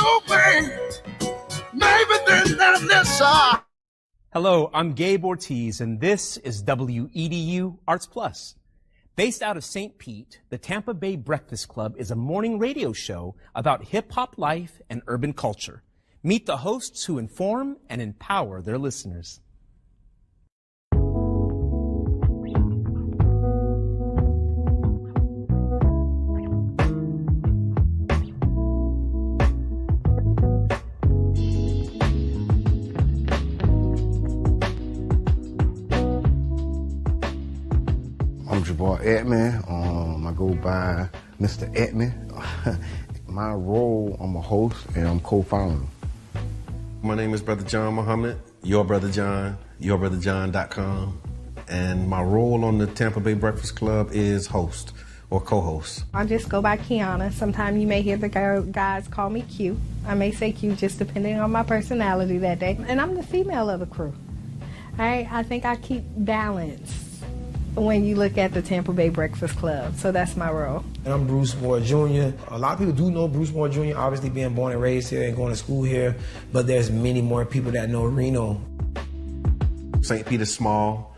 your way. Maybe there's nothing that's Hello, I'm Gabe Ortiz, and this is WEDU Arts Plus. Based out of St. Pete, the Tampa Bay Breakfast Club is a morning radio show about hip-hop life and urban culture. Meet the hosts who inform and empower their listeners. I'm Jabbar Edman. I go by Mr. Edman. My role, I'm a host and I'm co-founder. My name is Brother John Muhammad, Your Brother John, YourBrotherJohn.com. And my role on the Tampa Bay Breakfast Club is host or co-host. I just go by Qiana. Sometimes you may hear the guys call me Q. I may say Q just depending on my personality that day. And I'm the female of the crew. I think I keep balance when you look at the Tampa Bay Breakfast Club. So that's my role. And I'm Bruce Moore Jr. A lot of people do know Bruce Moore Jr., obviously being born and raised here and going to school here, but there's many more people that know Reno. St. Pete is small,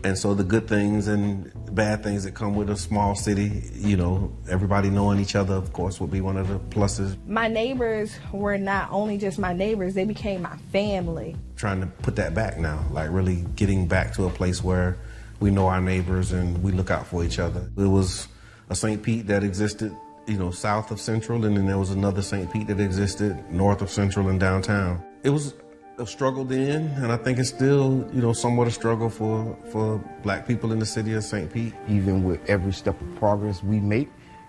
and so the good things and bad things that come with a small city, you know, everybody knowing each other, of course, would be one of the pluses. My neighbors were not only just my neighbors, they became my family. Trying to put that back now, like really getting back to a place where we know our neighbors and we look out for each other. It was a St. Pete that existed, you know, south of Central, and then there was another St. Pete that existed north of Central and downtown. It was a struggle then, and I think it's still, you know, somewhat a struggle for black people in the city of St. Pete. Even with every step of progress we make,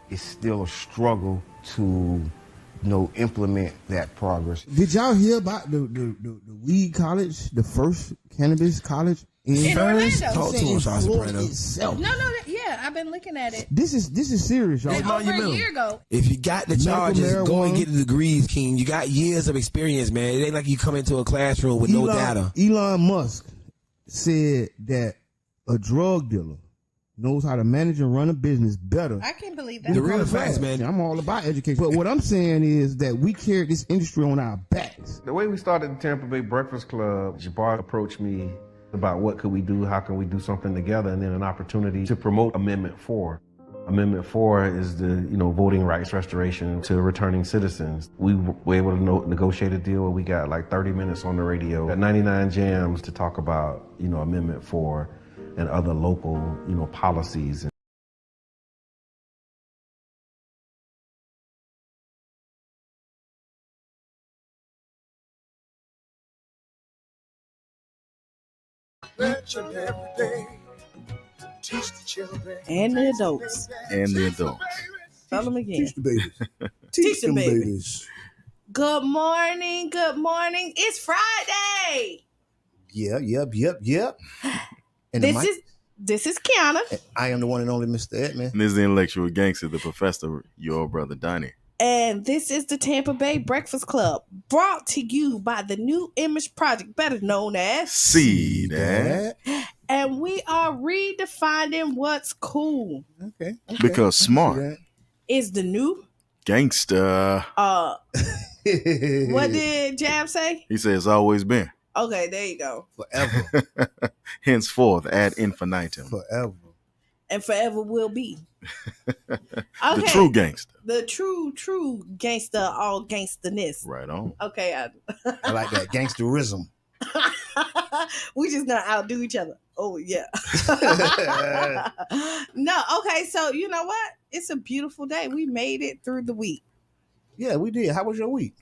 it's still a struggle to, implement that progress. Did y'all hear about the weed college, the first cannabis college? In Orlando. Talk to us, Soprano. No, yeah, I've been looking at it. This is serious, y'all. Over a year ago. If you got the charges, marijuana. go and get the degrees, King. You got years of experience, man. It ain't like you come into a classroom with no data. Elon Musk said that a drug dealer knows how to manage and run a business better. I can't believe that. The real facts, man. I'm all about education. But what I'm saying is that we carry this industry on our backs. The way we started the Tampa Bay Breakfast Club, Jabbar approached me about what could we do, how can we do something together, and then an opportunity to promote Amendment 4. Amendment 4 is the, voting rights restoration to returning citizens. We were able to negotiate a deal where we got like 30 minutes on the radio at 99 Jams to talk about, Amendment 4 and other local, policies. Teach the children. And the adults. Tell them again. Teach the babies. Teach the babies. Good morning. It's Friday. Yep. And this is Qiana. I am the one and only Mr. Edman. And this is the intellectual gangster, the professor, your brother Donnie. And this is the Tampa Bay Breakfast Club, brought to you by the New Image Project, better known as See that. And we are redefining what's cool. Okay. Because smart is the new gangster. What did Jam say? He said it's always been. Okay, there you go. Forever. Henceforth, ad infinitum. Forever. And forever will be. The true gangster. The true gangster, all gangsterness. Right on. Okay. I like that gangsterism. We just gonna outdo each other. Oh yeah. No, okay, so you know what? It's a beautiful day. We made it through the week. Yeah, we did. How was your week?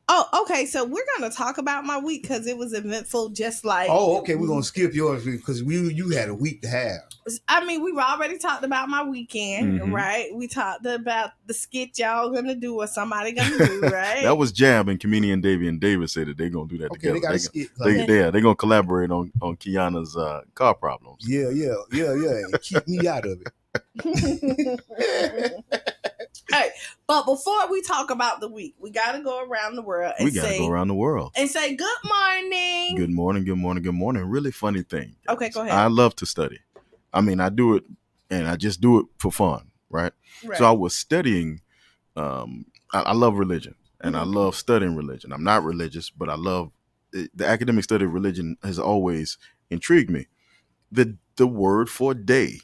Oh, okay. So we're gonna talk about my week because it was eventful, just like. Oh, okay. We're gonna skip yours because you had a week to have. I mean, we've already talked about my weekend, right? We talked about the skit y'all gonna do or somebody gonna do, right? That was Jab and comedian Davey and David said that they're gonna do that together. They got a skit. They're gonna collaborate on Qiana's car problems. Yeah. And keep me out of it. Hey, but before we talk about the week, we got to go around the world and say good morning. Good morning. Really funny thing. Okay, go ahead. I love to study. I mean, I do it and I just do it for fun, right? So I was studying. I love religion. and I love studying religion. I'm not religious, but I love the academic study of religion has always intrigued me. The word for day,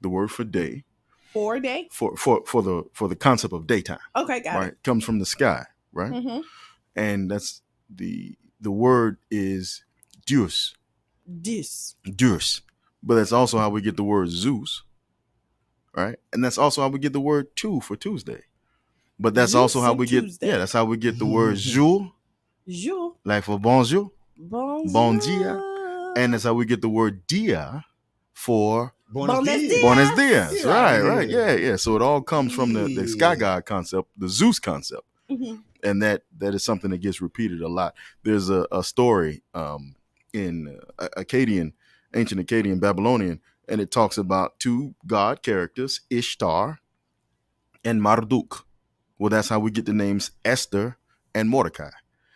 the word for day, For day. for the concept of daytime. Okay, got Right, it. comes from the sky, right, and that's the word is Deus, This. but that's also how we get the word Zeus, right, and that's also how we get the word two for Tuesday. But that's Zeus also how and we get Tuesday. that's how we get the word jour, Jour. like for bonjour, Bonjour. bon dia, and that's how we get the word dia for Buenos dias. Buenos dias. Yeah, Right. Yeah. So it all comes from the sky god concept, the Zeus concept. And that is something that gets repeated a lot. There's a story in ancient Akkadian Babylonian, and it talks about two god characters, Ishtar and Marduk. Well, that's how we get the names Esther and Mordecai.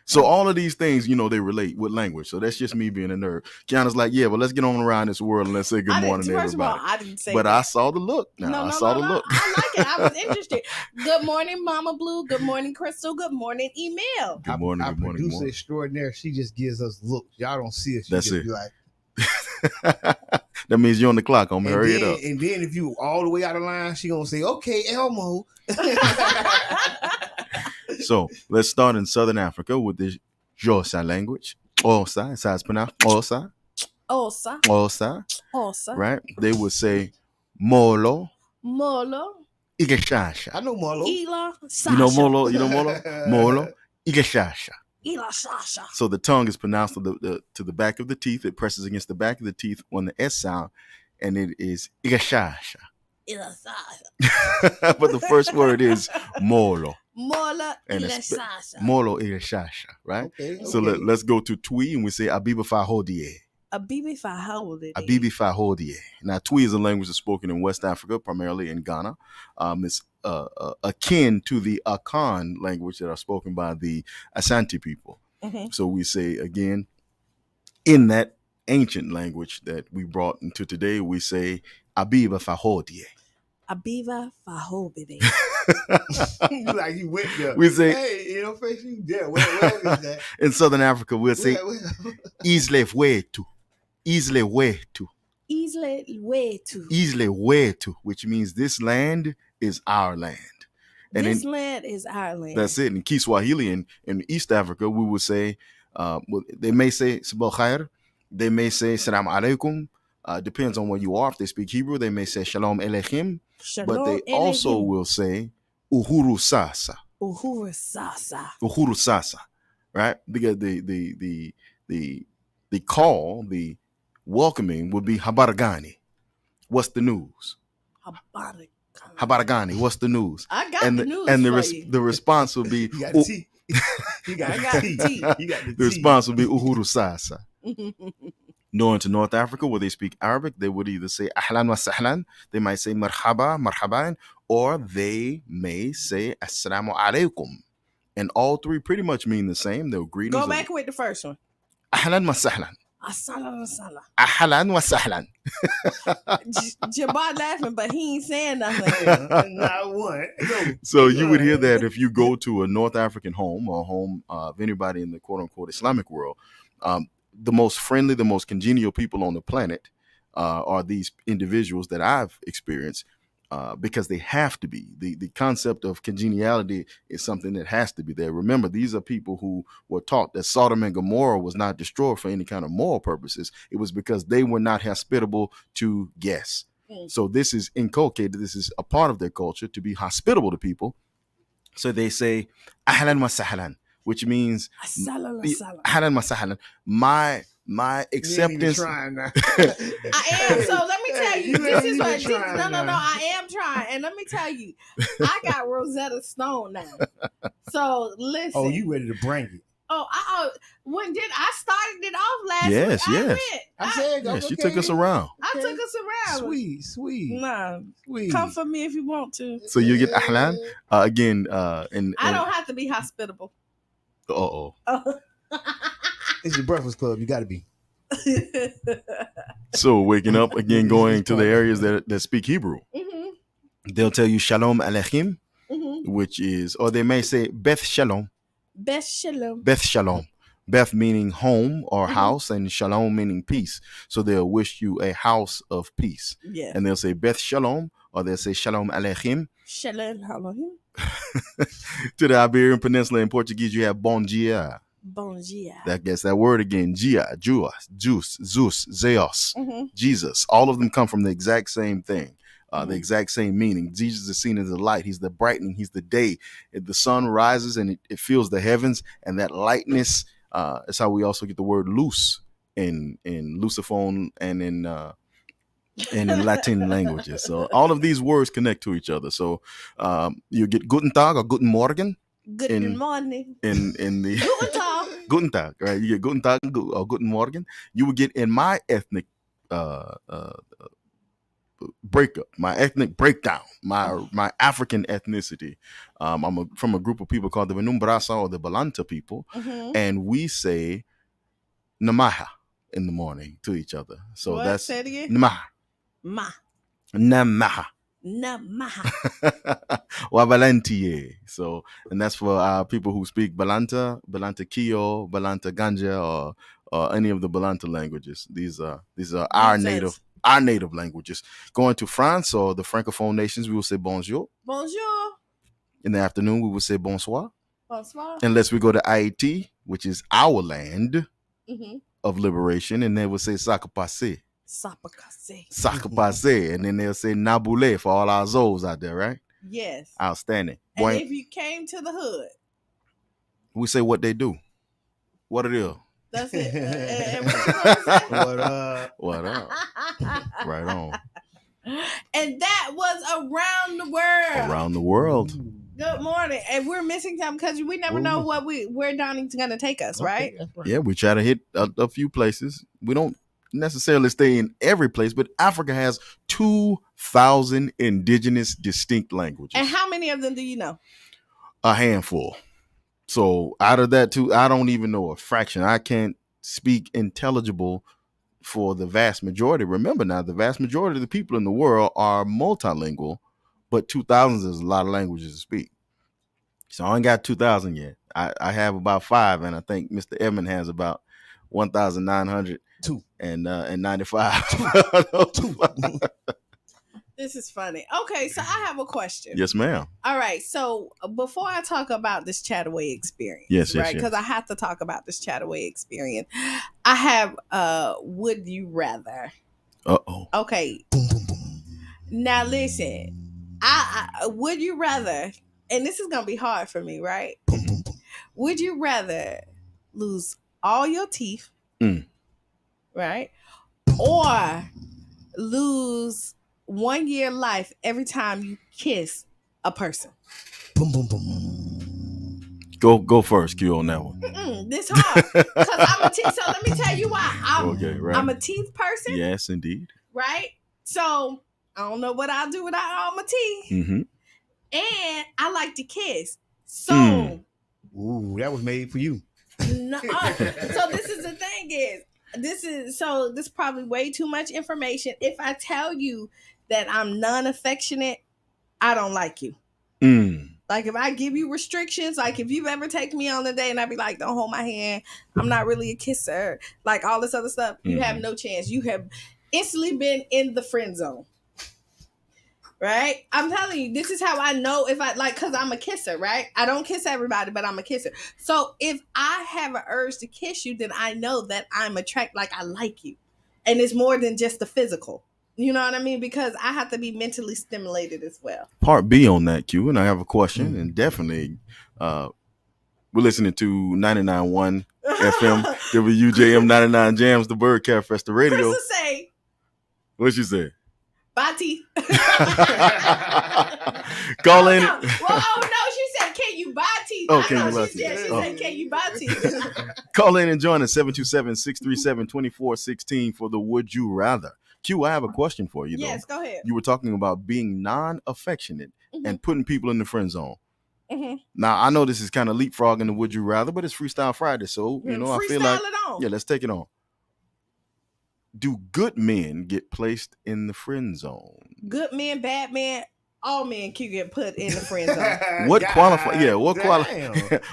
So all of these things, they relate with language. So that's just me being a nerd. Kiana's like, yeah, well, let's get on around this world and let's say good morning to First of all, everybody. I didn't say But that. I saw the look. I saw the look. I like it. I was interested. Good morning, Mama Blue. Good morning, Crystal. Good morning, Email. Good morning. Our Good morning. Good producer morning. extraordinaire. She just gives us looks. Y'all don't see it. She That's just it. be like, That means you're on the clock, homie. Hurry it up. And then if you all the way out of line, she gonna say, "Okay, Elmo." So let's start in Southern Africa with the Xhosa language. Xhosa, it's how it's pronounced. Xhosa. Osa. Xhosa. Osa. Right? They would say Molo Molo. Igashasha. I know Marlo. Ila. Sasha. You know Molo? Molo Igashasha. Ila Sasha. So the tongue is pronounced to the back of the teeth. It presses against the back of the teeth on the S sound, and it is Igashasha. Ila Sasha. But the first word is Molo. Mola. And Ila it's Sasha. Molo Igashasha, right? Okay. So let's go to Twi and we say Abiba Fahodie. A baby for how old it is? Abibi Fahodie. Now, Twi is a language that's spoken in West Africa, primarily in Ghana. It's akin to the Akan language that are spoken by the Asante people. So we say, again, in that ancient language that we brought into today, we say Abiba Fahodie. Abiba Fahobide. Like you went there. We say, hey, face you there. Where is that? in Southern Africa, we'll say Where? Isle Wetu. Isle Wetu. Isle Wetu. Isle Wetu, which means this is our land. And This land is our land. that's it. In Kiswahili in East Africa, we would say, they may say Sabal Khair, they may say Salam Alaikum. Depends on where you are. If they speak Hebrew, they may say Shalom Aleichem. But they also will say Uhuru Sasa. Uhuru Sasa. Uhuru Sasa. Right? Because the call, the welcoming would be Habaragani. What's the news? Habaragani, what's the news? I got And the news and for you. the response would be You got the tea. You got I got the tea. You got the the response would be Uhuru Sasa. Going to North Africa where they speak Arabic, they would either say Ahlan wa Sahlan, they might say Marhaba, Marhaban, or they may say Assalamu alaikum. And all three pretty much mean the same. They're greetings. Go back with the first one. Ahlan wa Sahlan. Assalamu alaikum. Ahlan wa Sahlan. Jabbar laughing, but he ain't saying nothing. Not one. No. So you would hear that if you go to a North African home or home of anybody in the quote unquote Islamic world. The most friendly, the most congenial people on the planet are these individuals that I've experienced because they have to be. The concept of congeniality is something that has to be there. Remember, these are people who were taught that Sodom and Gomorrah was not destroyed for any kind of moral purposes. It was because they were not hospitable to guests. So this is inculcated. This is a part of their culture to be hospitable to people. So they say, Ahlan wa sahlan, which means Ahlan wa sahlan. My acceptance. Trying now. I am. So let me tell you, this is what. trying No. now. I am trying, and let me tell you, I got Rosetta Stone now. So listen. Oh, you ready to bring it? Oh, when did I started it off last Yes, week? yes. I said, Yes, okay. you took us around. I took us around. Sweet. Nah, Sweet. come for me if you want to. So you get Ahlan again. And I don't have to be hospitable. Uh-oh. It's your Breakfast Club. You got to be. So waking up again, going to the areas that speak Hebrew. They'll tell you Shalom Aleichem, which is, or they may say Beth Shalom. Beth Shalom. Beth Shalom. Beth meaning home or house, and Shalom meaning peace. So they'll wish you a house of peace. Yeah. And they'll say Beth Shalom, or they'll say Shalom Aleichem. Shalom Aleichem. To the Iberian Peninsula in Portuguese, you have Bon Dia. Bon dia. That gets that word again. Gia, Juas, Juice, Zeus, Zeus, Jesus. All of them come from the exact same thing. The exact same meaning. Jesus is seen as the light. He's the brightening. He's the day. The sun rises and it fills the heavens, and that lightness. That's how we also get the word loose in Lusophone and in Latin languages. So all of these words connect to each other. So you get Guten Tag or Guten Morgen. Good morning. In the Guten Tag. Guten Tag, right? You get Guten Tag or Guten Morgen. You would get in my ethnic breakup, my ethnic breakdown, my African ethnicity. I'm from a group of people called the Benumbrasa or the Balanta people, and we say Namaha in the morning to each other. So What? that's Say it again. Namaha. Ma. Namaha. Namaha. Wabalantie. So, and that's for people who speak Balanta, Balanta Kio, Balanta Ganja, or any of the Balanta languages. These are our native languages. Going to France or the Francophone nations, we will say bonjour. Bonjour. In the afternoon, we will say bonsoir. Bonsoir. Unless we go to Haiti, which is our land of liberation, and they will say sakapase. Sakapase. And then they'll say naboule for all our Zos out there, right? Yes. Outstanding. And Boy, if you came to the hood, we say what they do. What it is. that's it. And what you gonna say? What up? What up? Right on. And that was around the world. Around the world. Good morning. And we're missing time because we never know where Donnie's gonna take us, right? That's right. Yeah, we try to hit a few places. We don't necessarily stay in every place, but Africa has 2,000 indigenous distinct languages. And how many of them do you know? A handful. So out of that I don't even know a fraction. I can't speak intelligible for the vast majority. Remember now, the vast majority of the people in the world are multilingual, but 2,000 is a lot of languages to speak. So I ain't got 2,000 yet. I have about 5, and I think Mr. Edmond has about 1,902 and 95. This is funny. Okay, so I have a question. Yes, ma'am. All right, so before I talk about this Chattaway experience, Yes, right? yes. Because I have to talk about this Chattaway experience. I have would you rather? Uh-oh. Okay. Now listen, I would you rather, and this is gonna be hard for me, right? Would you rather lose all your teeth, right, or lose 1 year life every time you kiss a person? Boom, boom, boom. Go first, Q, on that one. This hard because I'm a teeth. So let me tell you why. I'm a teeth person. Yes, indeed. Right. So I don't know what I'll do without all my teeth. Mm-hmm. And I like to kiss. So Ooh, that was made for you. no, so this is the thing this is probably way too much information. If I tell you that I'm non-affectionate, I don't like you. Like if I give you restrictions, like if you've ever taken me on a date and I'd be like, don't hold my hand, I'm not really a kisser, like all this other stuff, you have no chance. You have instantly been in the friend zone. Right? I'm telling you, this is how I know if I like, because I'm a kisser, right? I don't kiss everybody, but I'm a kisser. So if I have an urge to kiss you, then I know that I'm attracted, like I like you. And it's more than just the physical. You know what I mean? Because I have to be mentally stimulated as well. Part B on that, Q, and I have a question, and definitely we're listening to 99.1 FM, WJM 99 Jams, the Birdcat Festa Radio. Crystal say, What'd she say? Bati. Call in. No. Well, she said, can you buy tea? Oh, can you buy She tea? said, can you buy tea? Call in and join us, 727-637-2416 for the Would You Rather. Q, I have a question for you, though. Yes, go ahead. You were talking about being non-affectionate and putting people in the friend zone. Now, I know this is kind of leapfrogging the Would You Rather, but it's Freestyle Friday, so, I feel like, let's take it on. Do good men get placed in the friend zone? Good men, bad men, all men can get put in the friend zone. What qualifies? Yeah, what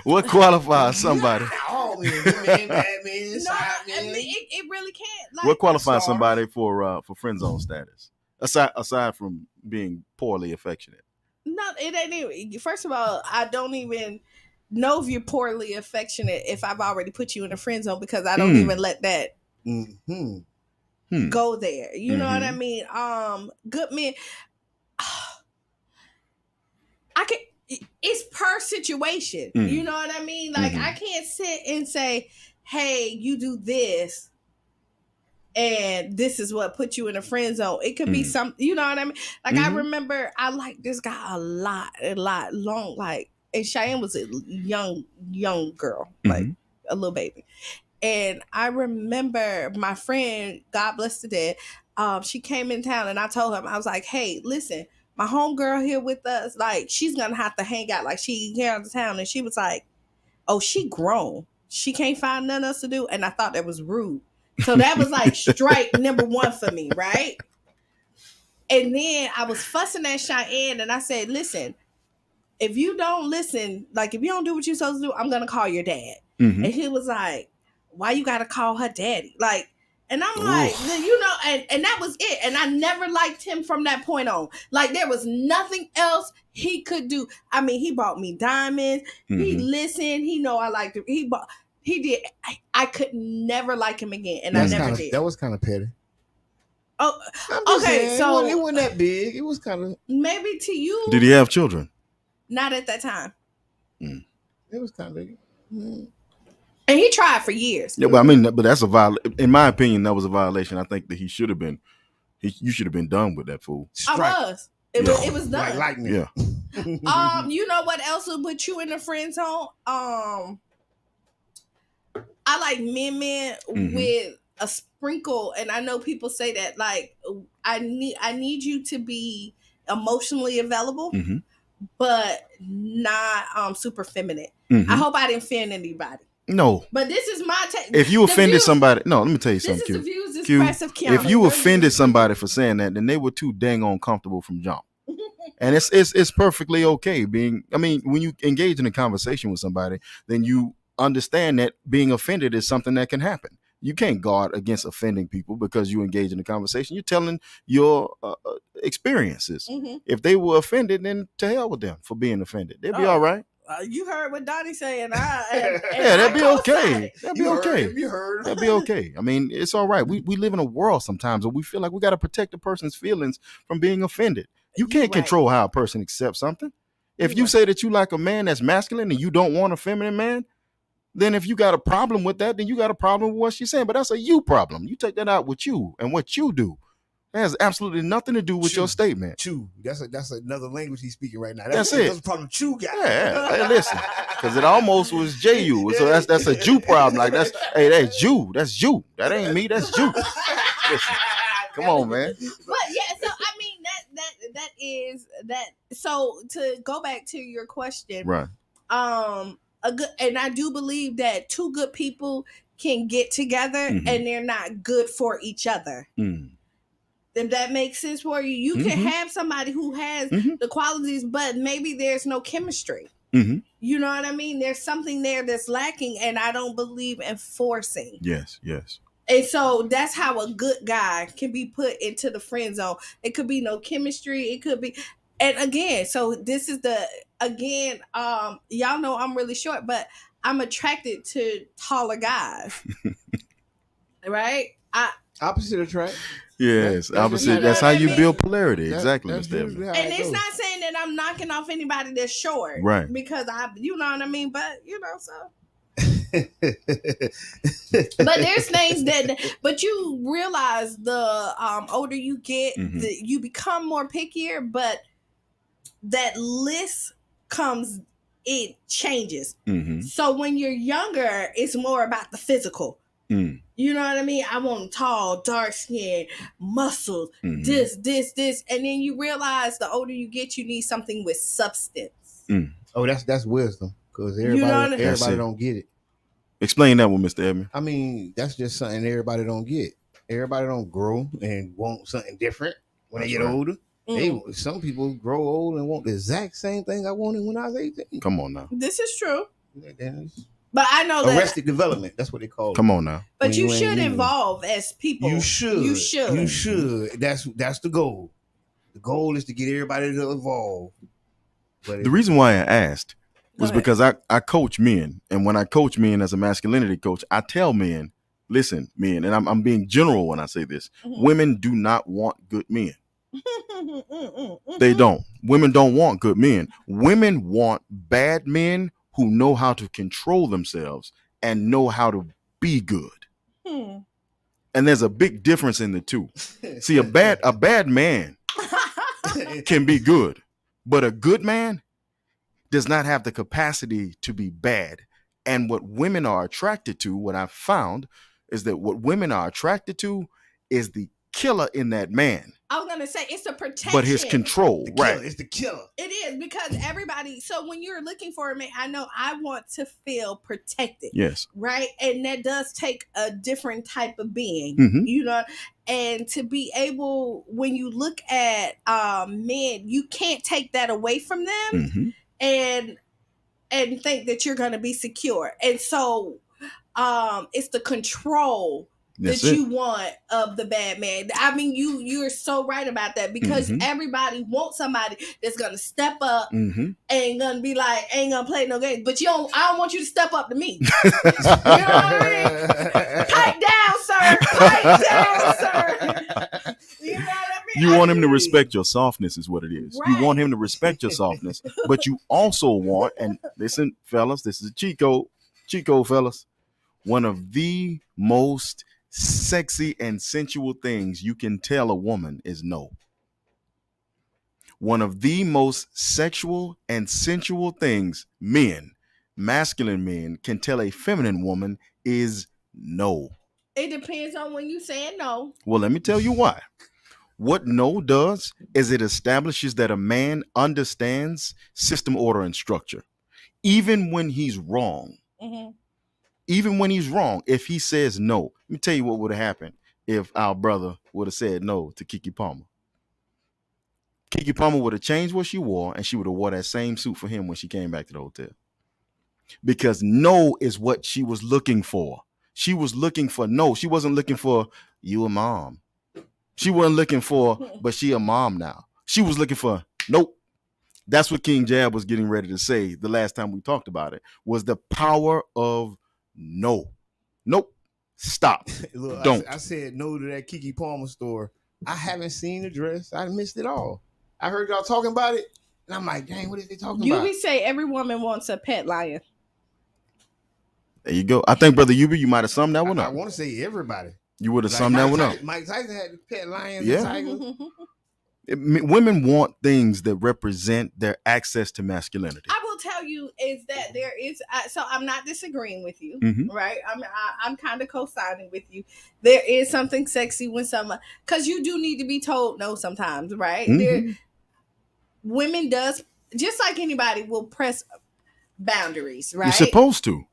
what qualifies somebody? All men, good men, bad men, side I men. mean, it really can't. Like, What qualifies Star. somebody for friend zone status? Aside from being poorly affectionate. No, it ain't even. First of all, I don't even know if you're poorly affectionate if I've already put you in a friend zone, because I don't even let that go there. You know what I mean? Good men. I can. It's per situation. You know what I mean? Like, I can't sit and say, "Hey, you do this, and this is what put you in a friend zone." It could be some. You know what I mean? Like, I remember I liked this guy a lot, long. Like, and Cheyenne was a young girl, like a little baby. And I remember my friend, God bless the dead, she came in town, and I told him, I was like, "Hey, listen, my homegirl here with us, like, she's gonna have to hang out. Like, she here out of town." And she was like, "Oh, she grown. She can't find nothing else to do." And I thought that was rude. So that was like strike number one for me, right? And then I was fussing at Cheyenne, and I said, "Listen, if you don't listen, like, if you don't do what you're supposed to do, I'm gonna call your dad." And he was like, "Why you gotta call her daddy?" Like, and I'm like, you know, and that was it. And I never liked him from that point on. Like, there was nothing else he could do. I mean, he bought me diamonds. He listened. He know I liked him. He did. I could never like him again, and I never did. That was kind of petty. Oh, Okay, saying, so it wasn't that big. It was kind of. Maybe to you. Did he have children? Not at that time. It was kind of. And he tried for years. Yeah, but I mean, but that's a violation. In my opinion, that was a violation. I think that you should have been done with that fool. Strike. I was. It was done. Like lightning. Yeah. You know what else would put you in the friend zone? I like men with a sprinkle, and I know people say that, like, I need you to be emotionally available, but not super feminine. I hope I didn't offend anybody. No. But this is my take. If you offended somebody, no, let me tell you something. This is Q. the views Q, expressed of Qiana. if you offended somebody for saying that, then they were too dang on comfortable from jump. And it's perfectly okay when you engage in a conversation with somebody, then you understand that being offended is something that can happen. You can't guard against offending people because you engage in a conversation. You're telling your experiences. If they were offended, then to hell with them for being offended. They'll be all right. You heard what Donnie saying. Yeah, that'd be okay. That'd be okay. You heard. That'd be okay. I mean, it's all right. We live in a world sometimes where we feel like we got to protect a person's feelings from being offended. You can't control how a person accepts something. If you say that you like a man that's masculine and you don't want a feminine man, then if you got a problem with that, then you got a problem with what she's saying. But that's a you problem. You take that out with you and what you do. That has absolutely nothing to do with your statement. Chew. That's another language he's speaking right now. That's it. That's a problem. Chew guy. Yeah. Hey, listen, because it almost was Ju. So that's a Jew problem. Like that's Jew. That's Jew. That ain't me. That's Jew. Listen, come on, man. But yeah, so I mean that is that. So to go back to your question, right? And I do believe that two good people can get together and they're not good for each other. If that makes sense for you, you can have somebody who has the qualities, but maybe there's no chemistry. You know what I mean? There's something there that's lacking, and I don't believe in forcing. Yes. And so that's how a good guy can be put into the friend zone. It could be no chemistry. It could be, and again, so this is y'all know I'm really short, but I'm attracted to taller guys. Right? Opposite attract. Yes, opposite. That's how you build polarity. Exactly, Mr. Evans. And it's not saying that I'm knocking off anybody that's short, right? Because you know what I mean. But so. But there's things but you realize the older you get, you become more pickier. But that list it changes. So when you're younger, it's more about the physical. You know what I mean? I want tall, dark skin, muscles, this. And then you realize the older you get, you need something with substance. Oh, that's wisdom. Because everybody don't get it. Explain that one, Mr. Edmond. I mean, that's just something everybody don't get. Everybody don't grow and want something different when they get older. Some people grow old and want the exact same thing I wanted when I was 18. Come on now. This is true. But I know that arrested development. That's what they call it. Come on now. But you should evolve as people. You should. You should. That's the goal. The goal is to get everybody to evolve. But the reason why I asked was because I coach men, and when I coach men as a masculinity coach, I tell men, listen, men, and I'm being general when I say this, women do not want good men. They don't. Women don't want good men. Women want bad men who know how to control themselves and know how to be good. And there's a big difference in the two. See, a bad man can be good, but a good man does not have the capacity to be bad. And what women are attracted to, what I've found, is that what women are attracted to is the killer in that man. I was gonna say it's the protection, but his control, right? It's the killer. It is, because everybody. So when you're looking for a man, I know I want to feel protected. Yes, right, and that does take a different type of being, you know. And to be able, when you look at men, you can't take that away from them, and think that you're gonna be secure. And so, it's the control you want of the bad man. I mean, you're so right about that, because everybody wants somebody that's gonna step up and gonna be like, ain't gonna play no games. But I don't want you to step up to me. You know what I mean? Pipe down, sir. Pipe down, sir. You know what I mean? You want him to respect your softness, is what it is. Right. You want him to respect your softness, but you also want, and listen, fellas, this is a cheat code, fellas. One of the most sexy and sensual things you can tell a woman is no. One of the most sexual and sensual things masculine men can tell a feminine woman is no. It depends on when you say no. Well, let me tell you why. What no does is it establishes that a man understands system, order, and structure, even when he's wrong. Even when he's wrong, if he says no, let me tell you what would have happened if our brother would have said no to Keke Palmer. Keke Palmer would have changed what she wore, and she would have wore that same suit for him when she came back to the hotel. Because no is what she was looking for. She was looking for no. She wasn't looking for you a mom. She wasn't looking for, but she a mom now. She was looking for nope. That's what King Jab was getting ready to say the last time we talked about it, was the power of no. Nope. Stop. Look, don't. I said no to that Keke Palmer store. I haven't seen the dress. I missed it all. I heard y'all talking about it, and I'm like, dang, what is they talking about? You say every woman wants a pet lion. There you go. I think, Brother Yubi, you might have summed that one up. I want to say everybody. You would have summed that one up. Mike Tyson had the pet lions and tigers. Women want things that represent their access to masculinity. I will tell you is that there is, so I'm not disagreeing with you, right? I'm kind of co-signing with you. There is something sexy when someone, because you do need to be told no sometimes, right? Women does, just like anybody, will press boundaries, right? You're supposed to.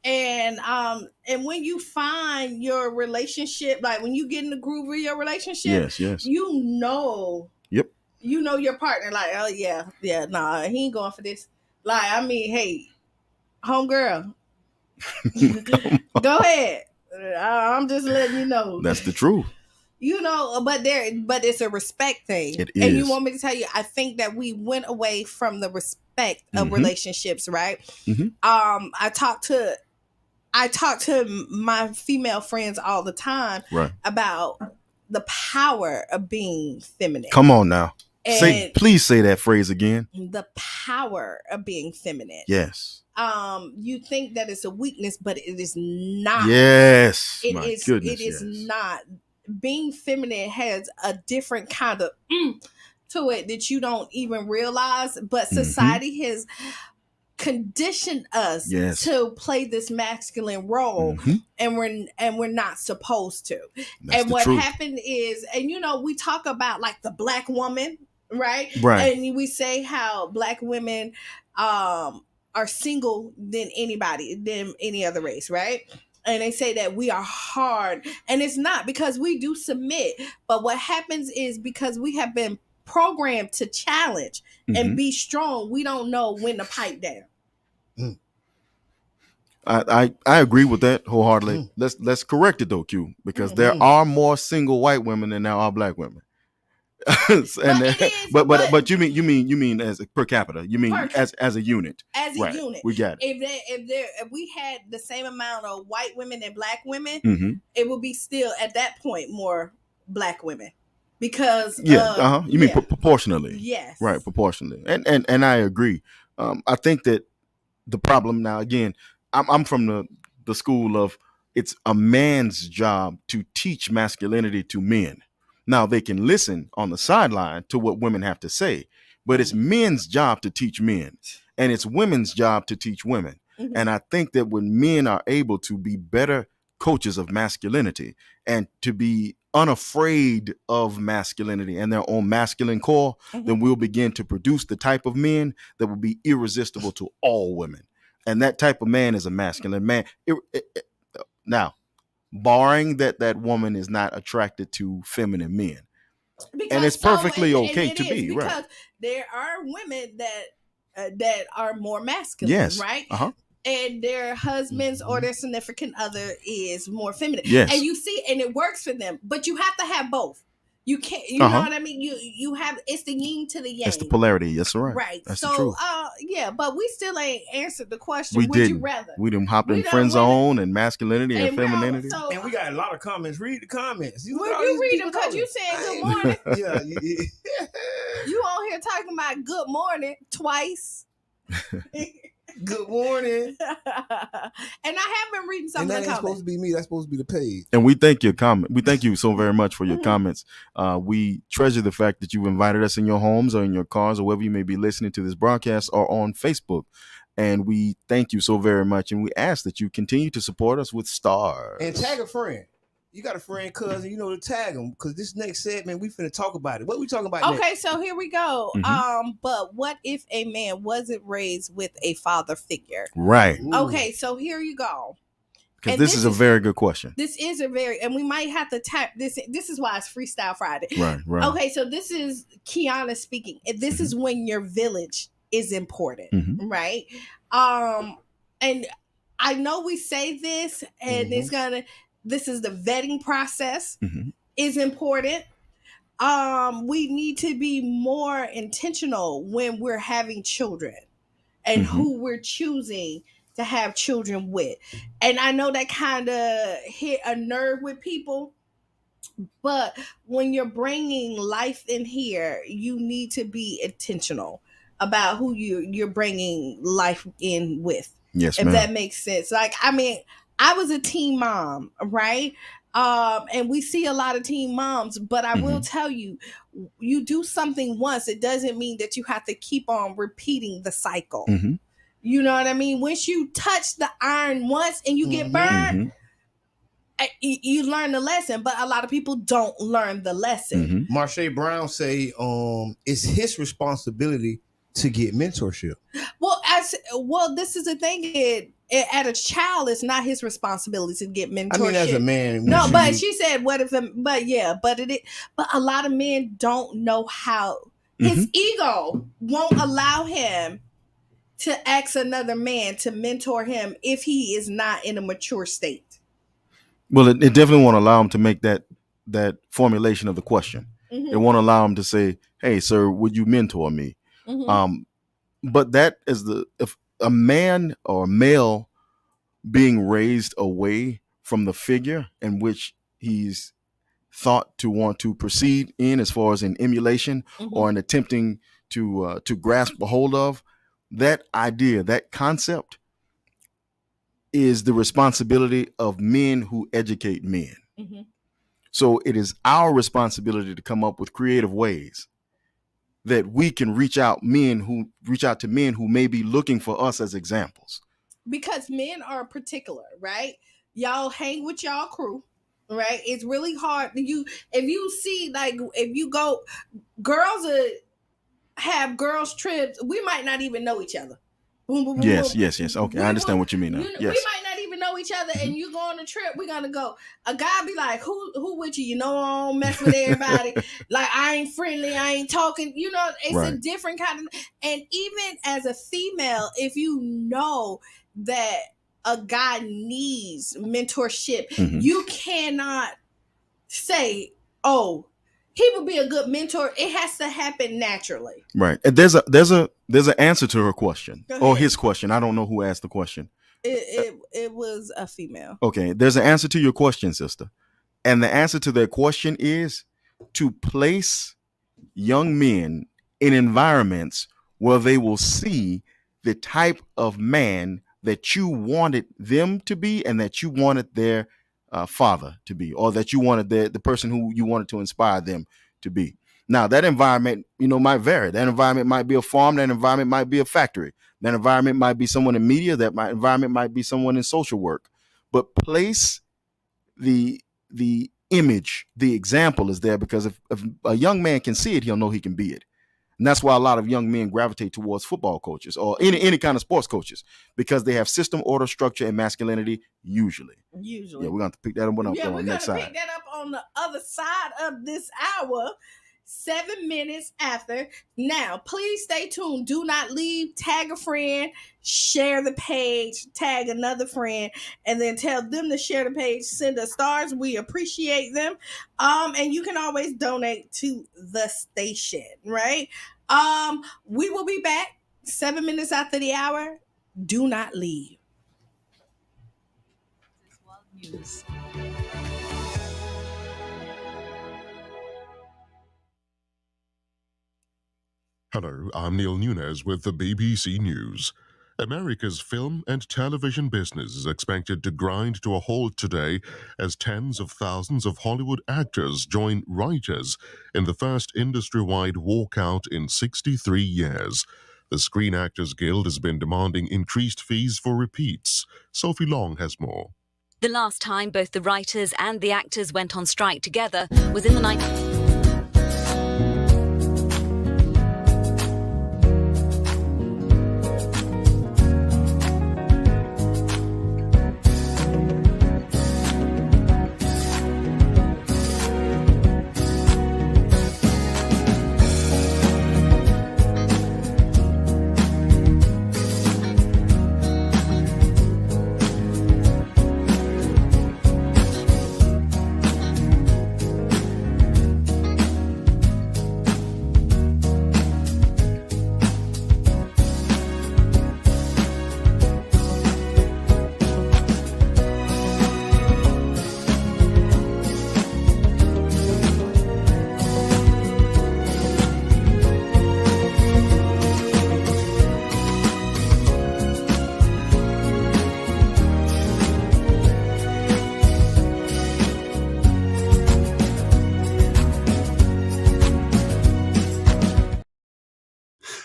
And when you find your relationship, like when you get in the groove of your relationship, yes, you know, yep, you know your partner, like, oh yeah, nah, he ain't going for this. Like, I mean, hey, homegirl, go ahead. I'm just letting you know. That's the truth. You know, but it's a respect thing. It is. And you want me to tell you, I think that we went away from the respect of relationships, right? I talk to my female friends all the time about the power of being feminine. Come on now. Please say that phrase again. The power of being feminine. Yes. You think that it's a weakness, but it is not. Yes. It is not. Being feminine has a different kind of to it that you don't even realize, but society has conditioned us to play this masculine role, and we're not supposed to. That's and what truth. happened is, and you know, we talk about like the black woman, right? And we say how black women are single than any other race, right? and they say that we are hard, and it's not, because we do submit. But what happens is, because we have been programmed to challenge and be strong, we don't know when to pipe down. I agree with that wholeheartedly. Let's correct it though, Q, because there are more single white women than there are black women. but you mean as a per capita? You mean as a unit? As a right. unit, we got it. If we had the same amount of white women and black women, it would be still at that point more black women, because you mean proportionally? Yes, right, proportionally, and I agree. I think that the problem now, again, I'm from the school of it's a man's job to teach masculinity to men. Now, they can listen on the sideline to what women have to say, but it's men's job to teach men, and it's women's job to teach women. And I think that when men are able to be better coaches of masculinity and to be unafraid of masculinity and their own masculine core, then we'll begin to produce the type of men that will be irresistible to all women. And that type of man is a masculine man. Now, barring that woman is not attracted to feminine men, and it's perfectly okay to be, because right? There are women that are more masculine, right? And their husbands or their significant other is more feminine. Yes. And you see, and it works for them, but you have to have both. You can't, you know what I mean? You have, it's the yin to the yang. It's the polarity. Yes, right. Right. That's so, the truth. But we still ain't answered the question. We Would didn't. You rather? We didn't hop in friend zone and masculinity and femininity. And we got a lot of comments. Read the comments. You read them because you said good morning. You on here talking about good morning twice. Good morning. And I have been reading some of the comments. That's supposed to be me. That's supposed to be the page. And we thank your comment. We thank you so very much for your comments. We treasure the fact that you've invited us in your homes or in your cars or wherever you may be listening to this broadcast or on Facebook. And we thank you so very much. And we ask that you continue to support us with stars. And tag a friend. You got a friend, cousin, you know, to tag them, because this next segment we finna talk about it. What we talking about Okay, next? so here we go. But what if a man wasn't raised with a father figure? Right. Ooh. Okay, so here you go. Because this is a very good question. This is a very, and we might have to tap this. This is why it's Freestyle Friday. Right. Okay, so this is Qiana speaking. This is when your village is important, right? And I know we say this, and this is the vetting process is important. We need to be more intentional when we're having children and who we're choosing to have children with. And I know that kind of hit a nerve with people, but when you're bringing life in here, you need to be intentional about who you're bringing life in with. Yes, if that makes sense. Like, I mean, I was a teen mom, right? And we see a lot of teen moms, but I will tell you, you do something once, it doesn't mean that you have to keep on repeating the cycle. You know what I mean? Once you touch the iron once and you get burned, you learn the lesson, but a lot of people don't learn the lesson. Marsha Brown say, it's his responsibility to get mentorship. Well, this is the thing. At a child, it's not his responsibility to get mentorship. I mean, as a man, no, but she said, "What if?" But a lot of men don't know how. His ego won't allow him to ask another man to mentor him if he is not in a mature state. Well, it definitely won't allow him to make that formulation of the question. It won't allow him to say, "Hey, sir, would you mentor me?" But that is if a man or a male being raised away from the figure in which he's thought to want to proceed in, as far as an emulation or in attempting to grasp a hold of, that idea, that concept is the responsibility of men who educate men. So it is our responsibility to come up with creative ways that we can reach out to men who may be looking for us as examples. Because men are particular, right? Y'all hang with y'all crew, right? It's really hard. If you see, like, if you go, girls have girls trips, we might not even know each other. Boom, boom, boom, yes. boom. Okay, I understand what you mean now. We might not even know each each other and you go on a trip, we're gonna go. A guy be like, who with you? You know, I don't mess with everybody. Like, I ain't friendly, I ain't talking. You know, it's a different kind of. And even as a female, if you know that a guy needs mentorship, you cannot say, oh, he would be a good mentor. It has to happen naturally. Right. And there's an answer to her question or his question. I don't know who asked the question. It was a female. Okay. There's an answer to your question, sister. And the answer to their question is to place young men in environments where they will see the type of man that you wanted them to be and that you wanted their father to be, or that you wanted the person who you wanted to inspire them to be. Now, that environment, might vary. That environment might be a farm. That environment might be a factory. That environment might be someone in media. Environment might be someone in social work. But place the image, the example is there, because if a young man can see it, he'll know he can be it. And that's why a lot of young men gravitate towards football coaches or any kind of sports coaches, because they have system, order, structure, and masculinity usually. Yeah, we're going to have to pick that one up on the next side. We're going to pick that up on the other side of this hour, 7 minutes after. Now, please stay tuned. Do not leave. Tag a friend, share the page, tag another friend, and then tell them to share the page. Send us stars. We appreciate them. And you can always donate to the station, right? We will be back 7 minutes after the hour. Do not leave. News. Hello, I'm Neil Nunes with the BBC News. America's film and television business is expected to grind to a halt today as tens of thousands of Hollywood actors join writers in the first industry-wide walkout in 63 years. The Screen Actors Guild has been demanding increased fees for repeats. Sophie Long has more. The last time both the writers and the actors went on strike together was in the 1990s.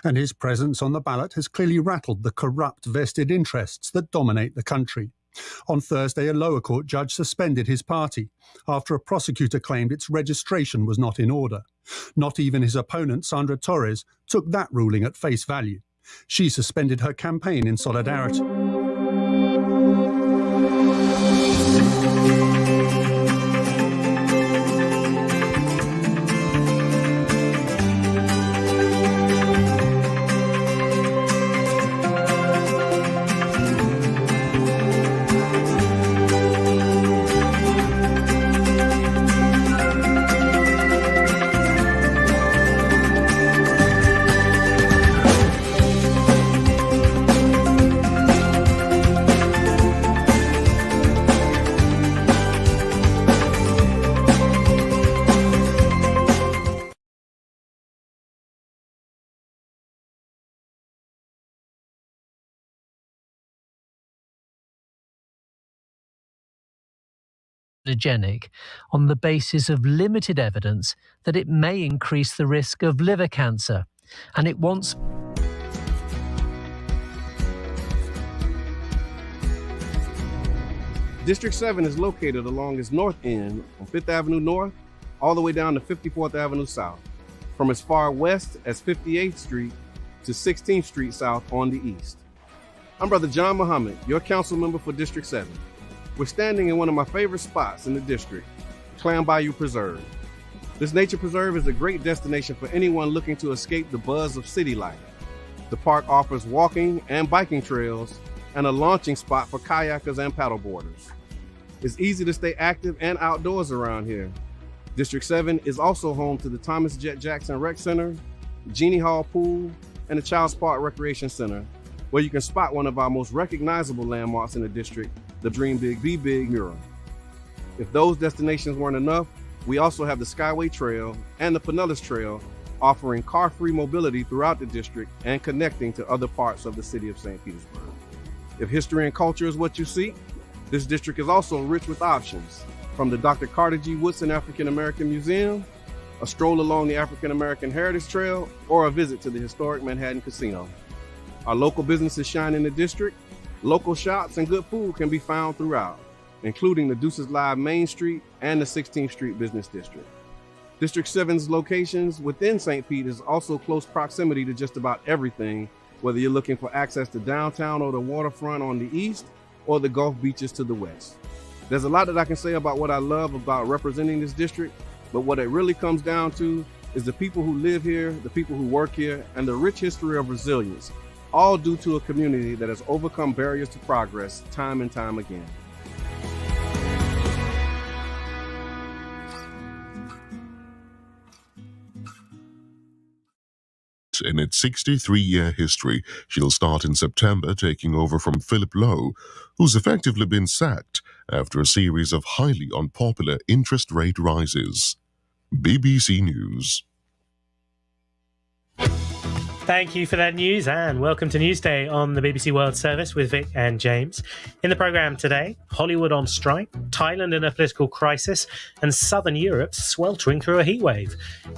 And his presence on the ballot has clearly rattled the corrupt vested interests that dominate the country. On Thursday, a lower court judge suspended his party after a prosecutor claimed its registration was not in order. Not even his opponent, Sandra Torres, took that ruling at face value. She suspended her campaign in solidarity. On the basis of limited evidence that it may increase the risk of liver cancer, and it wants... District 7 is located along its north end on 5th Avenue North, all the way down to 54th Avenue South, from as far west as 58th Street to 16th Street South on the east. I'm Brother John Muhammad, your council member for District 7. We're standing in one of my favorite spots in the district, Clam Bayou Preserve. This nature preserve is a great destination for anyone looking to escape the buzz of city life. The park offers walking and biking trails and a launching spot for kayakers and paddleboarders. It's easy to stay active and outdoors around here. District 7 is also home to the Thomas Jet Jackson Rec Center, Genie Hall Pool, and the Child's Park Recreation Center, where you can spot one of our most recognizable landmarks in the district, the Dream Big, Be Big mural. If those destinations weren't enough, we also have the Skyway Trail and the Pinellas Trail, offering car-free mobility throughout the district and connecting to other parts of the city of St. Petersburg. If history and culture is what you seek, this district is also rich with options, from the Dr. Carter G. Woodson African American Museum, a stroll along the African American Heritage Trail, or a visit to the historic Manhattan Casino. Our local businesses shine in the district. Local shops and good food can be found throughout, including the Deuces Live Main Street and the 16th Street Business District. District 7's locations within St. Pete is also close proximity to just about everything, whether you're looking for access to downtown or the waterfront on the east, or the Gulf beaches to the west. There's a lot that I can say about what I love about representing this district, but what it really comes down to is the people who live here, the people who work here, and the rich history of resilience, all due to a community that has overcome barriers to progress time and time again. In its 63-year history, she'll start in September, taking over from Philip Lowe, who's effectively been sacked after a series of highly unpopular interest rate rises. BBC News. Thank you for that news, and welcome to Newsday on the BBC World Service with Vic and James. In the programme today, Hollywood on strike, Thailand in a political crisis, and Southern Europe sweltering through a heatwave.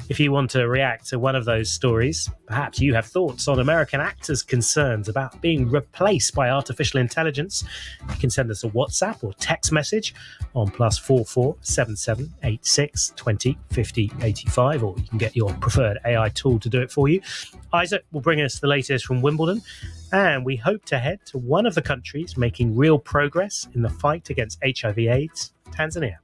If you want to react to one of those stories, perhaps you have thoughts on American actors' concerns about being replaced by artificial intelligence, you can send us a WhatsApp or text message on +44 77 86 20 50 85, or you can get your preferred AI tool to do it for you. Isaac will bring us the latest from Wimbledon, and we hope to head to one of the countries making real progress in the fight against HIV/AIDS, Tanzania.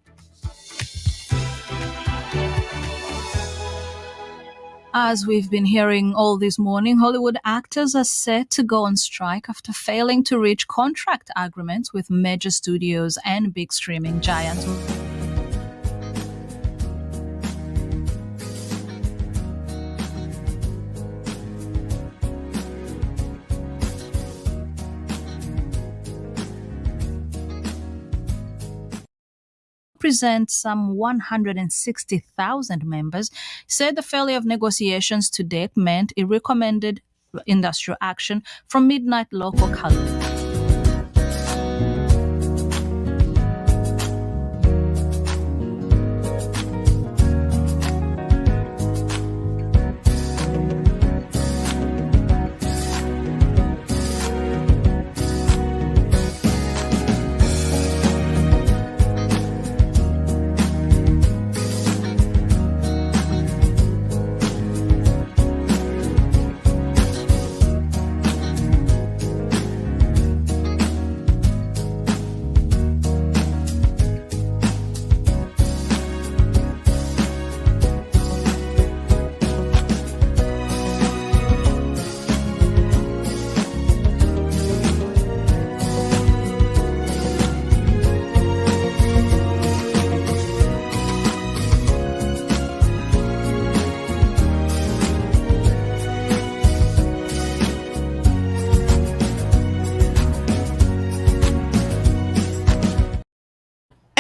As we've been hearing all this morning, Hollywood actors are set to go on strike after failing to reach contract agreements with major studios and big streaming giants. Represent some 160,000 members, said the failure of negotiations to date meant it recommended industrial action from midnight local calendar.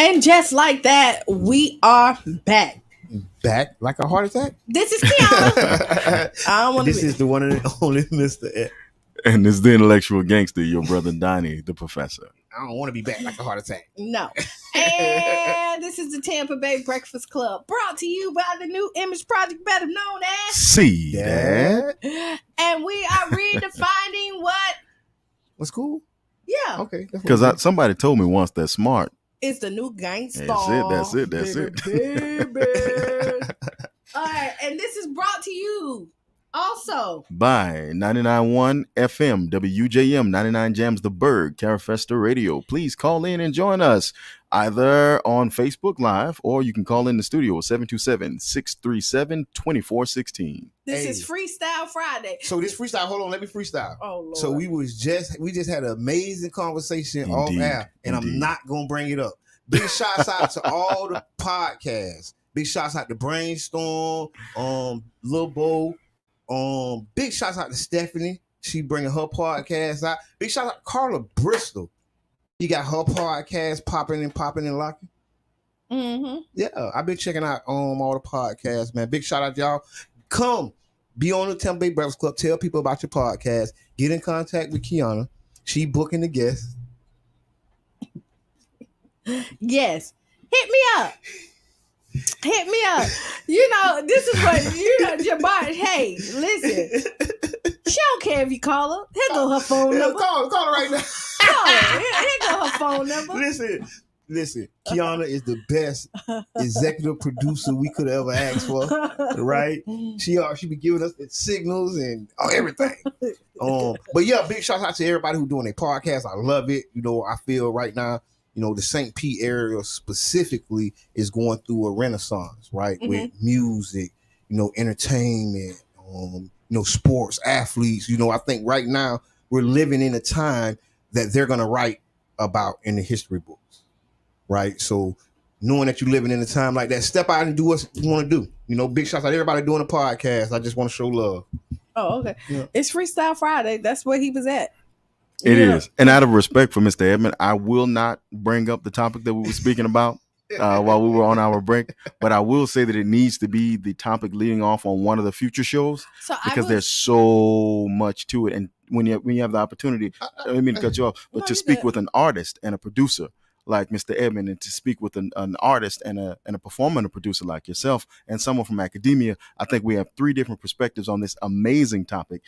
And just like that, we are back. Back like a heart attack? This is Qiana. I don't want to. This is the one and only Mr. Ed. And it's the intellectual gangster, your brother Donnie, the professor. I don't want to be back like a heart attack. No. And this is the Tampa Bay Breakfast Club, brought to you by the New Image Project, better known as See that? And we are redefining what? What's cool? Yeah. Okay. Because somebody told me once that smart. It's the new gangster. That's it. Baby. All right, and this is brought to you Also by 99.1 FM, WJM, 99 Jams the Berg, Carafesta Radio. Please call in and join us either on Facebook Live or you can call in the studio at 727-637-2416. This is Freestyle Friday. So this freestyle, hold on, let me freestyle. Oh Lord. So we just had an amazing conversation off air, and I'm not gonna bring it up. Big shouts out to all the podcasts. Big shouts out to Brainstorm, Lil Bo. Big shouts out to Stephanie. She bringing her podcast out. Big shout out to Carla Bristol. You got her podcast popping and locking. Mm-hmm. Yeah, I've been checking out all the podcasts, man. Big shout out to y'all. Come be on the Tampa Bay Breakfast Club. Tell people about your podcast. Get in contact with Qiana. She booking the guests. Yes. Hit me up. Hit me up. You know, this is what, Jabbar, hey, listen. She don't care if you call her. Here go her phone number. Call her right now. Call her. Here go her phone number. Listen. Qiana is the best executive producer we could ever ask for, right? She be giving us the signals and everything. But yeah, big shout out to everybody who doing their podcast. I love it. You know, I feel right now, you know, the St. Pete area specifically is going through a renaissance, right? Mm-hmm. With music, you know, entertainment, you know, sports, athletes. You know, I think right now we're living in a time that they're going to write about in the history books, right? So knowing that you're living in a time like that, step out and do what you want to do. You know, big shout out to everybody doing a podcast. I just want to show love. Oh, okay. Yeah. It's Freestyle Friday. That's where he was at. It is. And out of respect for Mr. Edmond, I will not bring up the topic that we were speaking about while we were on our break. But I will say that it needs to be the topic leading off on one of the future shows because there's so much to it. And when you have the opportunity, I don't mean to cut you off, but to speak with an artist and a producer like Mr. Edmond, and to speak with an artist and a performer and a producer like yourself and someone from academia, I think we have three different perspectives on this amazing topic.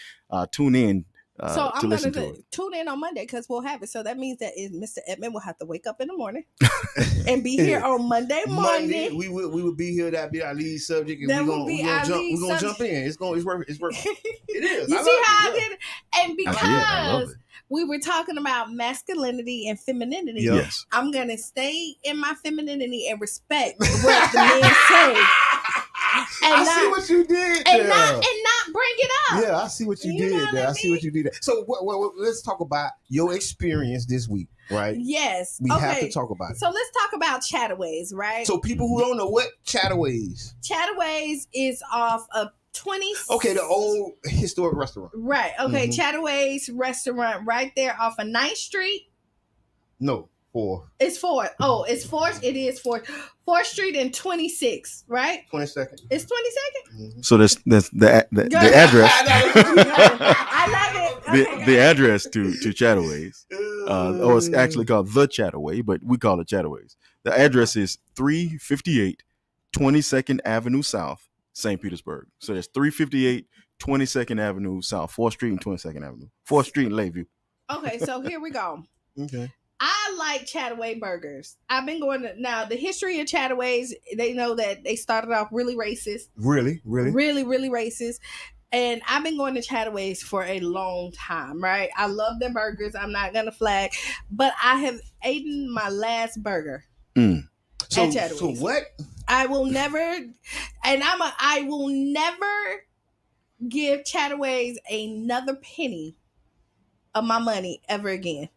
Tune in. So I'm going to tune in on Monday because we'll have it. So that means that Mr. Edmond will have to wake up in the morning and be here on Monday morning. We will be here. That'll be our lead subject. And That we're will be gonna our lead jump in. It's working. It is. You see how I did it? And I love because it. we were talking about masculinity and femininity, Yes. I'm going to stay in my femininity and respect what the men say. I see what you did there. And not bring it up. Yeah, I see what you did there. I see what you did there. So let's talk about your experience this week, right? Yes. We have to talk about it. So let's talk about Chattaways, right? So people who don't know what Chattaways. Chattaways is off of 20. Okay, the old historic restaurant. Right. Okay, Mhm. Chattaways restaurant right there off of 9th Street. No, 4. It's 4th. Oh, it's 4th. It is 4th. 4th Street and 26, right? 22nd. It's 22nd? So that's the address. I love it. Okay. The address to Chattaways, or it's actually called the Chattaway, but we call it Chattaways. The address is 358 22nd Avenue South, St. Petersburg. So there's 358 22nd Avenue South, 4th Street and 22nd Avenue, 4th Street and Lakeview. Okay, so here we go. Okay. I like Chattaway burgers. I've been going to, now the history of Chattaways, they know that they started off really racist. Really? Really, really racist. And I've been going to Chattaways for a long time, right? I love their burgers. I'm not going to flag. But I have eaten my last burger at Chattaways. So what? I will never, and I will never give Chattaways another penny of my money ever again.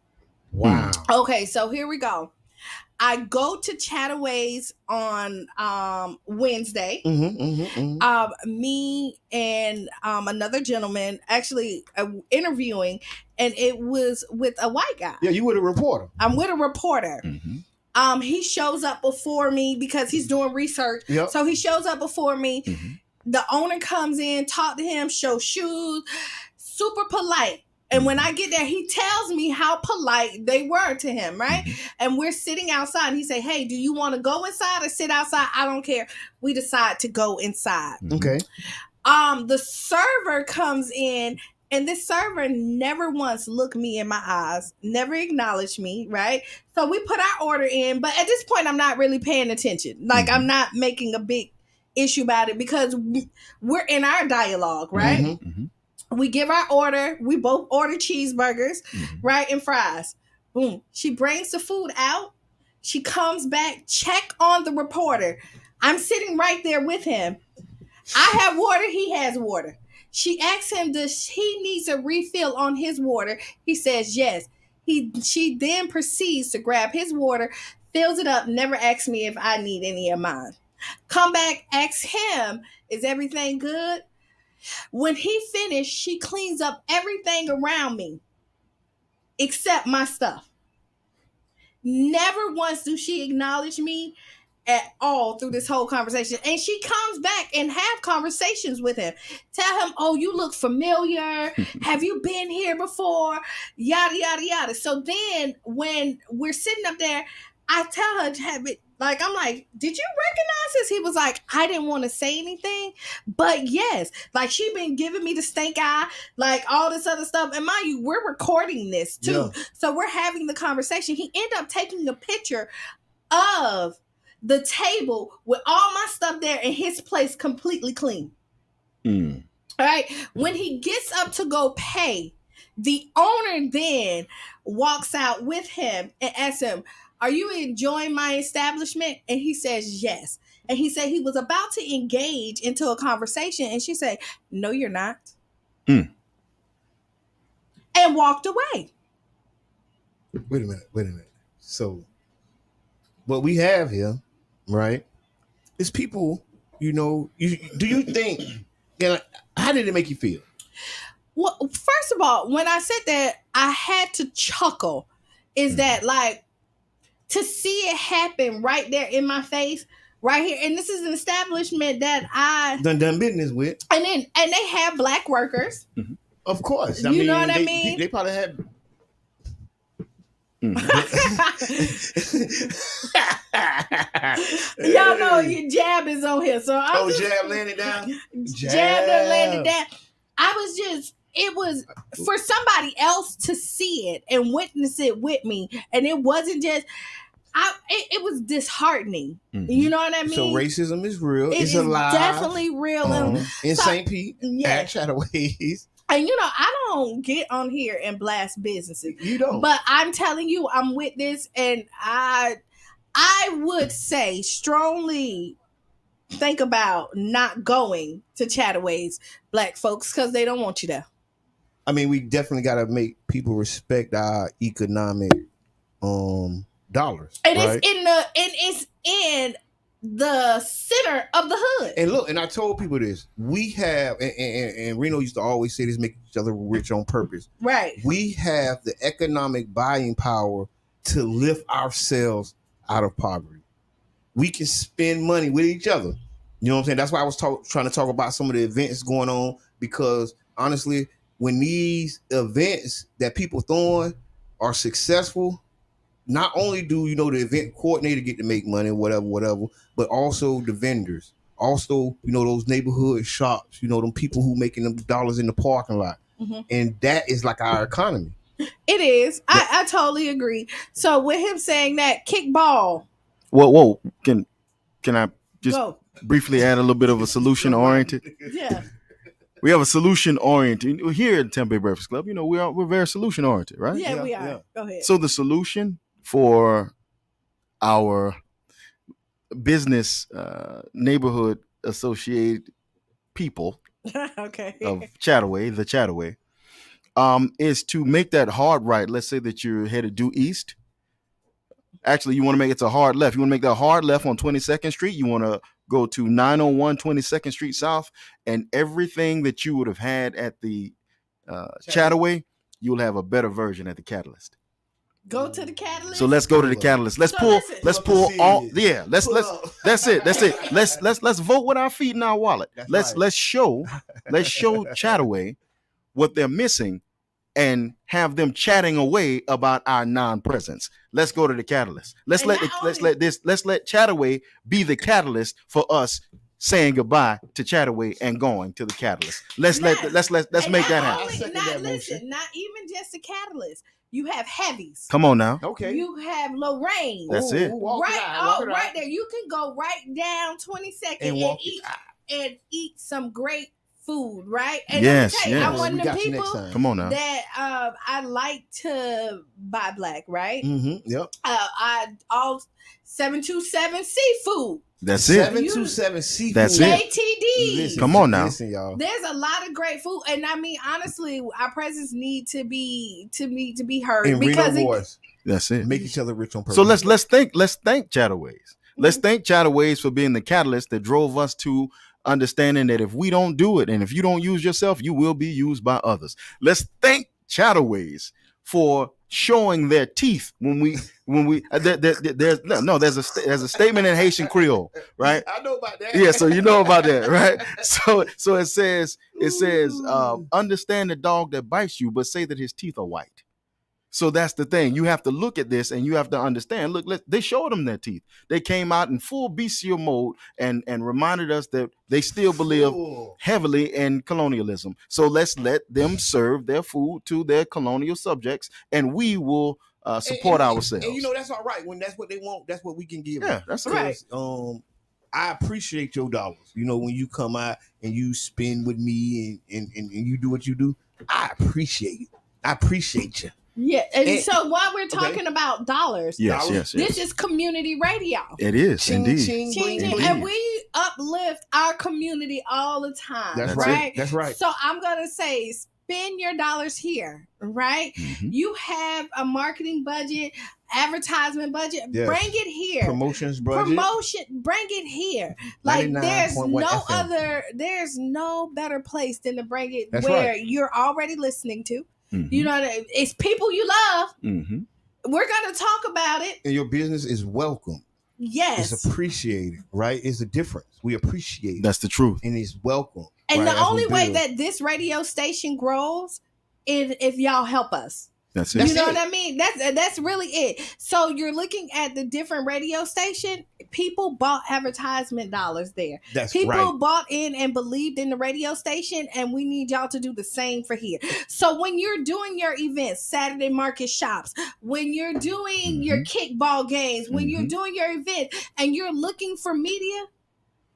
Wow. Okay, so here we go. I go to Chattaways on Wednesday. Me and another gentleman actually interviewing, and it was with a white guy. Yeah, you with a reporter. I'm with a reporter. He shows up before me because he's doing research. Yep. So he shows up before me. The owner comes in, talk to him, show shoes, super polite. And when I get there, he tells me how polite they were to him, right? And we're sitting outside. And he say, hey, do you want to go inside or sit outside? I don't care. We decide to go inside. Okay. The server comes in, and this server never once looked me in my eyes, never acknowledged me, right? So we put our order in, but at this point, I'm not really paying attention. Like, I'm not making a big issue about it because we're in our dialogue, right? Mm-hmm. We give our order. We both order cheeseburgers, right, and fries. Boom. She brings the food out. She comes back. Check on the reporter. I'm sitting right there with him. I have water. He has water. She asks him, does he needs a refill on his water? He says yes. She then proceeds to grab his water, fills it up, never asks me if I need any of mine. Come back, ask him, is everything good? When he finished, she cleans up everything around me except my stuff. Never once do she acknowledge me at all through this whole conversation. And she comes back and have conversations with him. Tell him, oh, you look familiar. Have you been here before? Yada, yada, yada. So then when we're sitting up there, I tell her to have it. Like, I'm like, did you recognize this? He was like, I didn't want to say anything, but yes, like she been giving me the stink eye, like all this other stuff. And mind you, we're recording this too. Yeah. So we're having the conversation. He ended up taking a picture of the table with all my stuff there and his place completely clean. All right. When he gets up to go pay, the owner then walks out with him and asks him, are you enjoying my establishment? And he says, yes. And he said he was about to engage into a conversation. And she said, no, you're not. And walked away. Wait a minute. So what we have here, right, is people, do you think, how did it make you feel? Well, first of all, when I said that, I had to chuckle. Is that like, to see it happen right there in my face, right here, and this is an establishment that I done business with, and they have black workers, of course. Know what I mean? They probably had. Y'all know your jab is on here, so jab landed down. Jab done landed down. It was for somebody else to see it and witness it with me, and it wasn't just. It was disheartening. You know what I mean? So racism is real. It's alive. Definitely real. In St. Pete, at Chattaways. And I don't get on here and blast businesses. You don't. But I'm telling you, I'm with this, and I would say strongly think about not going to Chattaways, black folks, because they don't want you there. I mean, we definitely got to make people respect our economic dollars. And right? it's in the center of the hood. And look, and I told people this. We have, and Reno used to always say this, make each other rich on purpose. Right. We have the economic buying power to lift ourselves out of poverty. We can spend money with each other. You know what I'm saying? That's why I was trying to talk about some of the events going on, because honestly, when these events that people throwing are successful, not only do the event coordinator get to make money, whatever, but also the vendors, also those neighborhood shops, them people who making them dollars in the parking lot, and that is like our economy. It is. I totally agree. So with him saying that, kickball. Whoa! Can I just Go. briefly add a little bit of a solution oriented? Yeah. We have a solution oriented here at Tampa Bay Breakfast Club. We're very solution oriented, right? Yeah, we are. Yeah. Go ahead. So the solution for our business neighborhood associated people okay. of Chattaway, the Chattaway, is to make that hard right. Let's say that you're headed due east. Actually, you want to make it a hard left. You want to make that hard left on 22nd Street. You want to go to 901 22nd Street South, and everything that you would have had at the Chattaway, you'll have a better version at the Catalyst. Go to the Catalyst. So let's go to the Catalyst. Let's pull all. Yeah, let's. That's it. Let's vote with our feet in our wallet. Let's show Chattaway what they're missing, and have them chatting away about our non-presence. Let's go to the Catalyst. Let's let Chattaway be the catalyst for us saying goodbye to Chattaway and going to the Catalyst. Let's make that happen. Not even just the Catalyst. You have heavies. Come on now. Okay. You have Lorraine. That's it. Right there. You can go right down 22nd and eat some great food, right? And yes. I'm one of the people Come on now. that I like to buy black, right? Mm-hmm. Yep. All 727 seafood. That's it. 727 seafood. That's it. JTD. Come on now. Listen, y'all. There's a lot of great food, and I mean, honestly, our presence need to be heard In because Reno voice. That's it. Make each other rich on purpose. So let's thank Chattaways. Let's thank Chattaways for being the catalyst that drove us to understanding that if we don't do it, and if you don't use yourself, you will be used by others. Let's thank Chattaways for showing their teeth when we there's a statement in Haitian Creole, right? I know about that. Yeah, so you know about that, right? So it says understand the dog that bites you, but say that his teeth are white. So that's the thing. You have to look at this and you have to understand. Look, they showed them their teeth. They came out in full bestial mode and reminded us that they still believe heavily in colonialism. So let's let them serve their food to their colonial subjects, and we will support ourselves. And you know that's all right. When that's what they want, that's what we can give. Yeah, that's right. I appreciate your dollars. You know, when you come out and you spend with me and you do what you do, I appreciate it. I appreciate you. Yeah, and so while we're talking about dollars, yes, this is community radio. It is indeed. Ching, and we uplift our community all the time. That's right. That's right. So I'm gonna say, spend your dollars here, right? Mm-hmm. You have a marketing budget, advertisement budget. Yes. Bring it here. Promotions budget. Bring it here. Like there's no better place than to bring it where you're already listening to. Mm-hmm. You know, it's people you love. Mm-hmm. We're going to talk about it. And your business is welcome. Yes. It's appreciated, right? It's a difference. We appreciate it. That's the truth. And it's welcome. And the only way that this radio station grows is if y'all help us. That's it. You know what I mean? That's really it. So you're looking at the different radio station. People bought advertisement dollars there. People bought in and believed in the radio station, and we need y'all to do the same for here. So when you're doing your events, Saturday market shops, when you're doing your kickball games, when you're doing your event, and you're looking for media,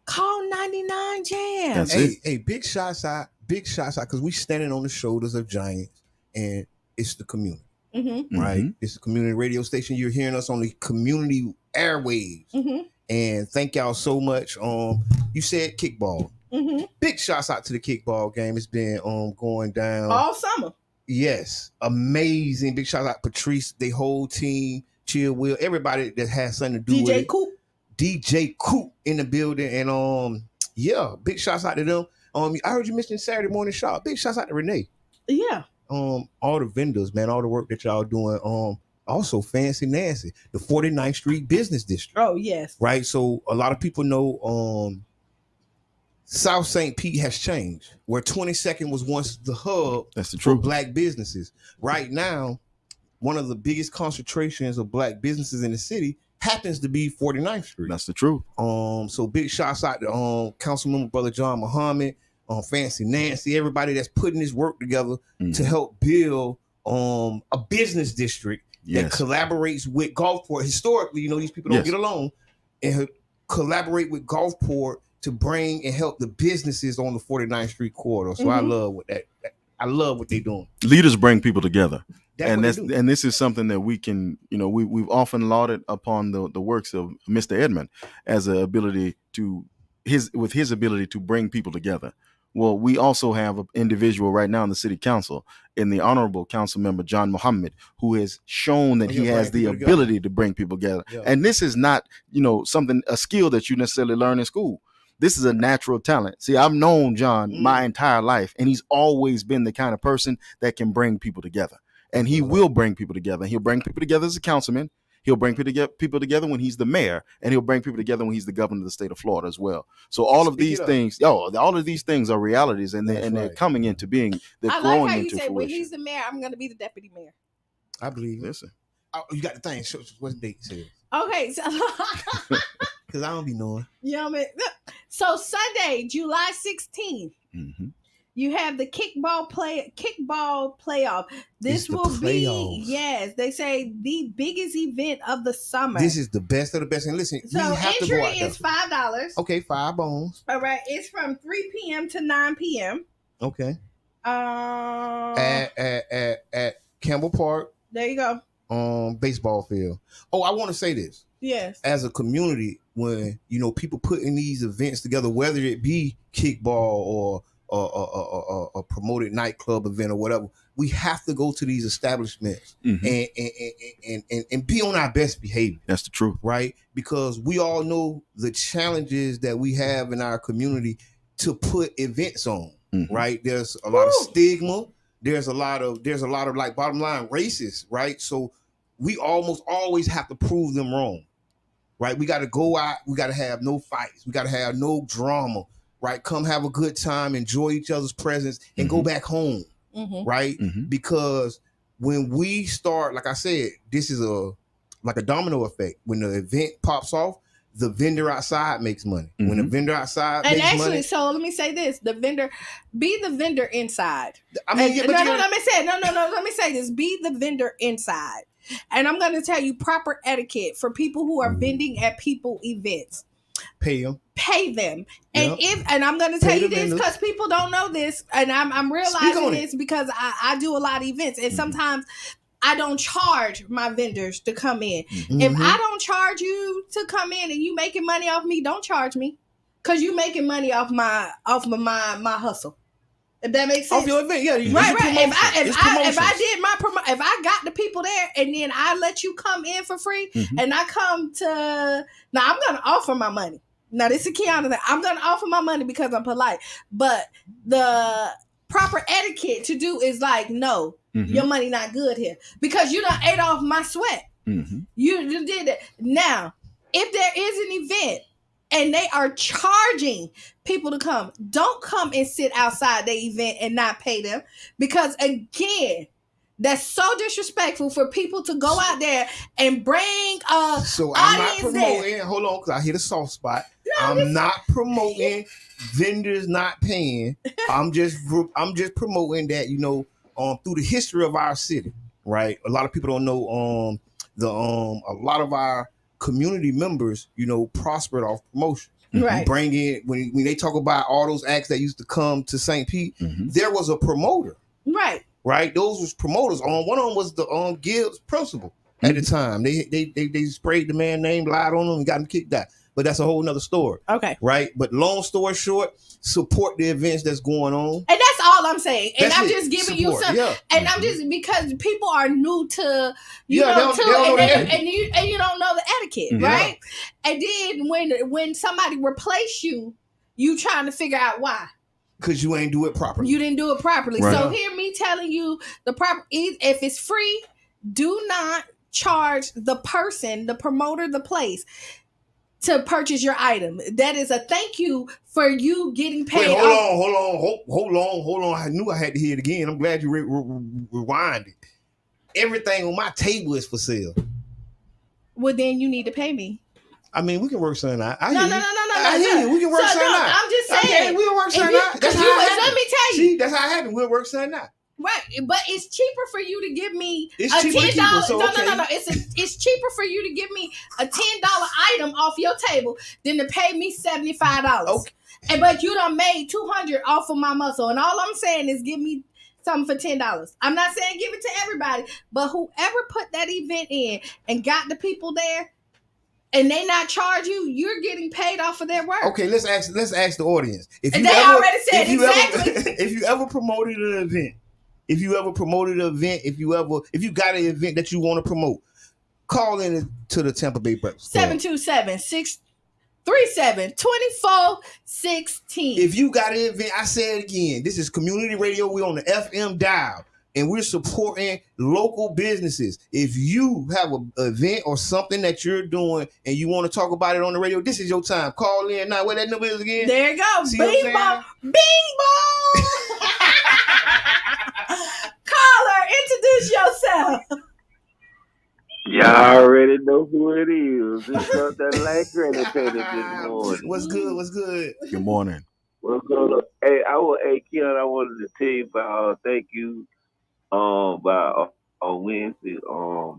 call 99 Jams. Hey, big shots out, because we standing on the shoulders of giants, and it's the community, right? It's the community radio station. You're hearing us on the community airwaves, and thank y'all so much. You said kickball. Big shouts out to the kickball game. It's been going down all summer. Yes, amazing. Big shout out Patrice, the whole team, Chill Will, everybody that has something to do with it. DJ Coop in the building, and big shouts out to them. I heard you mention Saturday morning shop. Big shouts out to Renee. Yeah. All the vendors, man, all the work that y'all doing. Also Fancy Nancy, the 49th Street Business District. Oh, yes. Right. So a lot of people know South St. Pete has changed, where 22nd was once the hub. That's the truth. For black businesses. Right now, one of the biggest concentrations of black businesses in the city happens to be 49th Street. That's the truth. So big shouts out to Councilmember Brother John Muhammad, Fancy Nancy, everybody that's putting this work together to help build a business district that collaborates with Gulfport. Historically, you know, these people don't get along, and collaborate with Gulfport to bring and help the businesses on the 49th Street corridor. So I love what they're doing. Leaders bring people together. And this is something that we can, you know, we've often lauded upon the works of Mr. Edmond as his ability to bring people together. Well, we also have an individual right now in the city council, in the Honorable Council Member John Muhammad, who has shown that he has the ability to bring people together. Yeah. And this is not, you know, a skill that you necessarily learn in school. This is a natural talent. See, I've known John my entire life, and he's always been the kind of person that can bring people together. And he will bring people together. He'll bring people together as a councilman. He'll bring people together when he's the mayor, and he'll bring people together when he's the governor of the state of Florida as well. So all of these things are realities, and they're coming into being. They're growing like how into you said, fruition. when he's the mayor, I'm going to be the deputy mayor. I believe. Listen, you got the thing. What date says? Okay, so because I don't be knowing. You know what I mean? So Sunday, July 16th, You have the kickball playoff. This will be, yes, they say the biggest event of the summer. This is the best of the best. And listen, so we have to go out entry there. is $5. Okay, $5. All right, it's from 3 p.m. to 9 p.m. Okay. At Campbell Park. There you go. Baseball field. Oh, I want to say this. Yes. As a community, when people putting these events together, whether it be kickball or a promoted nightclub event or whatever, we have to go to these establishments and be on our best behavior. That's the truth, right? Because we all know the challenges that we have in our community to put events on. Right? There's a lot of stigma. There's a lot of like bottom line racist, right? So we almost always have to prove them wrong, right? We got to go out. We got to have no fights. We got to have no drama, right? Come have a good time, enjoy each other's presence, and go back home, right? Because when we start, like I said, this is like a domino effect. When the event pops off, the vendor outside makes money. When the vendor outside makes money. And actually, so let me say this: be the vendor inside. I mean, let me say this: be the vendor inside. And I'm going to tell you proper etiquette for people who are vending at people events. Pay them. And and I'm going to tell you this because people don't know this, and I'm realizing this because I do a lot of events, and sometimes I don't charge my vendors to come in. If I don't charge you to come in and you making money off me, don't charge me, because you making money off my hustle. If that makes sense. Off your event, yeah. Right. If I got the people there and then I let you come in for free and I come to, now I'm going to offer my money. Now this is Qiana. I'm going to offer my money because I'm polite. But the proper etiquette to do is like, no, your money not good here because you done ate off my sweat. You did that. Now, if there is an event and they are charging people to come, don't come and sit outside the event and not pay them, because again, that's so disrespectful for people to go out there and bring so I'm not promoting there. Hold on, because I hit a soft spot. I'm not promoting vendors not paying. I'm just promoting that, through the history of our city, right? A lot of people don't know a lot of our community members, prospered off promotion. Right. Bring in, when they talk about all those acts that used to come to St. Pete, there was a promoter. Right. Those was promoters. One of them was the Gibbs principal at the time. They sprayed the man name, lied on him, and got him kicked out. But that's a whole nother story. Okay. Right. But long story short, support the events that's going on. And that's all I'm saying. And That's I'm it. just giving Support. you some. Yeah. And I'm just, because people are new to, They don't know the etiquette. and you don't know the etiquette, right? And then when somebody replace you, you trying to figure out why. Because you ain't do it properly. You didn't do it properly. Right. So hear me telling you the proper. If it's free, do not charge the person, the promoter, the place, to purchase your item. That is a thank you for you getting paid. Wait, hold on. I knew I had to hear it again. I'm glad you rewinded. Everything on my table is for sale. Well, then you need to pay me. I mean, we can work something out. No. I hear you. We can work something out. I'm just saying. We'll work something out. That's how it happened. Let me tell you. See, that's how it happened. We'll work something out. Right, but it's cheaper for you to give me It's a cheaper to keep $10. it, so okay. No. It's cheaper for you to give me a $10 item off your table than to pay me $75. Okay. But you done made $200 off of my muscle, and all I'm saying is give me something for $10. I'm not saying give it to everybody, but whoever put that event in and got the people there, and they not charge you, you're getting paid off of their work. Okay, let's ask the audience. If you ever promoted an event, if you got an event that you want to promote, call in to the Tampa Bay Breakfast. 727-637-2416. If you got an event, I say it again. This is community radio. We're on the FM dial, and we're supporting local businesses. If you have an event or something that you're doing and you want to talk about it on the radio, this is your time. Call in now. Where that number is again? There you go. See Bing bong. Bing bong. Caller, introduce yourself. Y'all already know who it is. It's something like credit penny this morning. What's good? Good morning. What's going on? Hey, Qiana, I wanted to tell you about thank you about on Wednesday.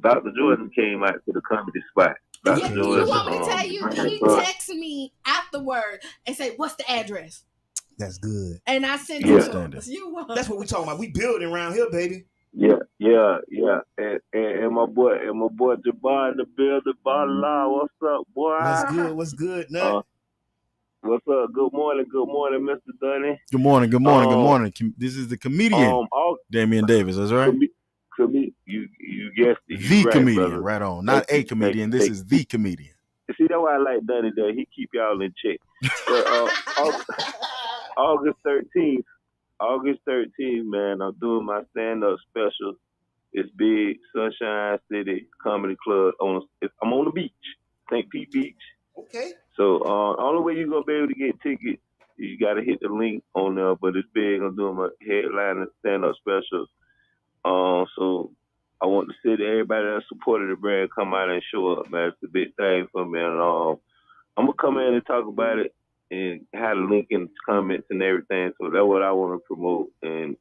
Dr. Jordan came out to the comedy spot. Dr. Yeah, you Jordan, want me to tell you? He texted me afterward and say, "What's the address?" That's good. And I sent Yeah. it to him. You want? That's what we talking about. We building around here, baby. Yeah. And my boy Jabbar in the building, Bala. What's up, boy? What's good, Nut? What's up? Good morning, Mr. Dunny. Good morning. Good morning. This is the comedian, Damian Davis. That's right. You guessed it. The right, comedian, brother. right on. Not a comedian. This is the comedian. See, that's why I like Dunny. There, he keep y'all in check. But, August 13th, man, I'm doing my stand-up special. It's big, Sunshine City Comedy Club. I'm on the beach, St. Pete Beach. Okay. So only way you're going to be able to get tickets, you got to hit the link on there. But it's big. I'm doing my headline and stand-up special. So I want the city, everybody that supported the brand, come out and show up, man. It's a big thing for me. And I'm going to come in and talk about it and have a link in the comments and everything. So that's what I want to promote. And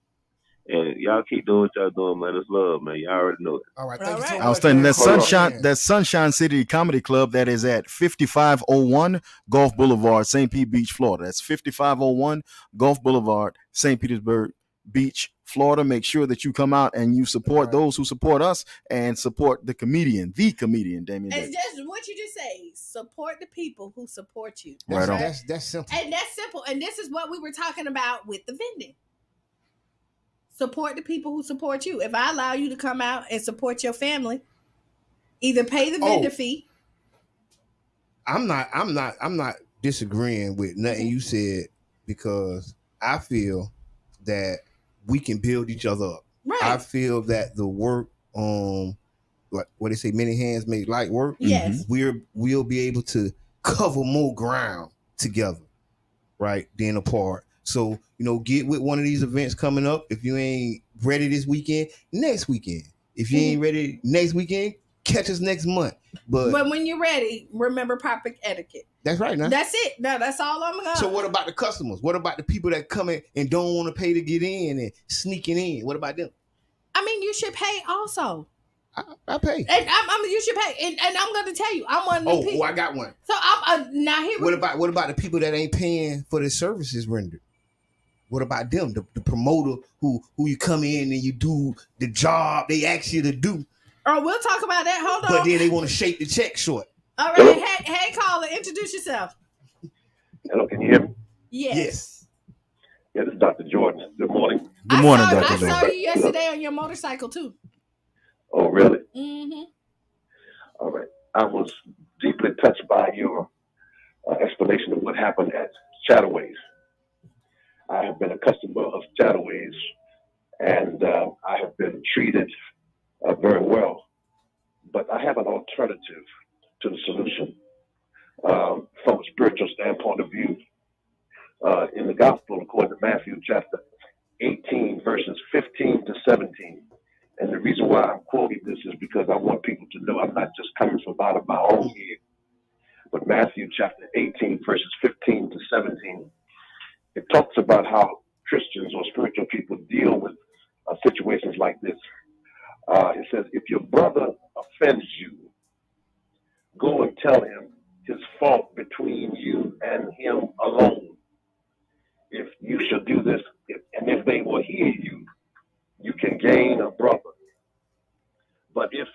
y'all keep doing what y'all doing, man. It's love, man. Y'all already know it. All right, thank you so much. Outstanding. That's Sunshine City Comedy Club. That is at 5501 Gulf Boulevard, St. Pete Beach, Florida. That's 5501 Gulf Boulevard, St. Petersburg Beach, Florida. Make sure that you come out and you support those who support us and support the comedian, Damian It's Davis. just what you just say. Support the people who support you. Right on. That's simple. And that's simple. And this is what we were talking about with the vending. Support the people who support you. If I allow you to come out and support your family, either pay the vendor fee. I'm not disagreeing with nothing you said, because I feel that we can build each other up. Right. I feel that the work like what they say, many hands make light work. Yes. We'll be able to cover more ground together, right, than apart. So, get with one of these events coming up. If you ain't ready this weekend, next weekend. If you ain't ready next weekend, catch us next month. But when you're ready, remember proper etiquette. That's right now. That's it. No, that's all I'm gonna. So what about the customers? What about the people that come in and don't want to pay to get in and sneaking in? What about them? I mean, you should pay also. I pay. And you should pay. And I'm going to tell you, I'm one of the people. Oh, I got one. So I'm now here. What about the people that ain't paying for the services rendered? What about them? The promoter who you come in and you do the job they ask you to do. Oh, we'll talk about that. Hold on. But then they want to shake the check short. All right. Hey, caller, introduce yourself. Hello, can you hear me? Yes. Yeah, this is Dr. Jordan. Good morning. Good morning, Dr. I Jordan. saw you yesterday on your motorcycle too. Oh, really? Mm-hmm. All right. I was deeply touched by your explanation of what happened at Chattaway's. I have been a customer of Chattaway's, and I have been treated very well. But I have an alternative to the solution from a spiritual standpoint of view. In the gospel, according to Matthew chapter 18, verses 15 to 17. And the reason why I'm quoting this is because I want people to know I'm not just coming from out of my own head. But Matthew chapter 18, verses 15 to 17, it talks about how Christians or spiritual people deal with situations like this. It says, if your brother offends you, go and tell him his fault between you and him alone. If you shall do this, and if they will hear you, you can gain a brother. But if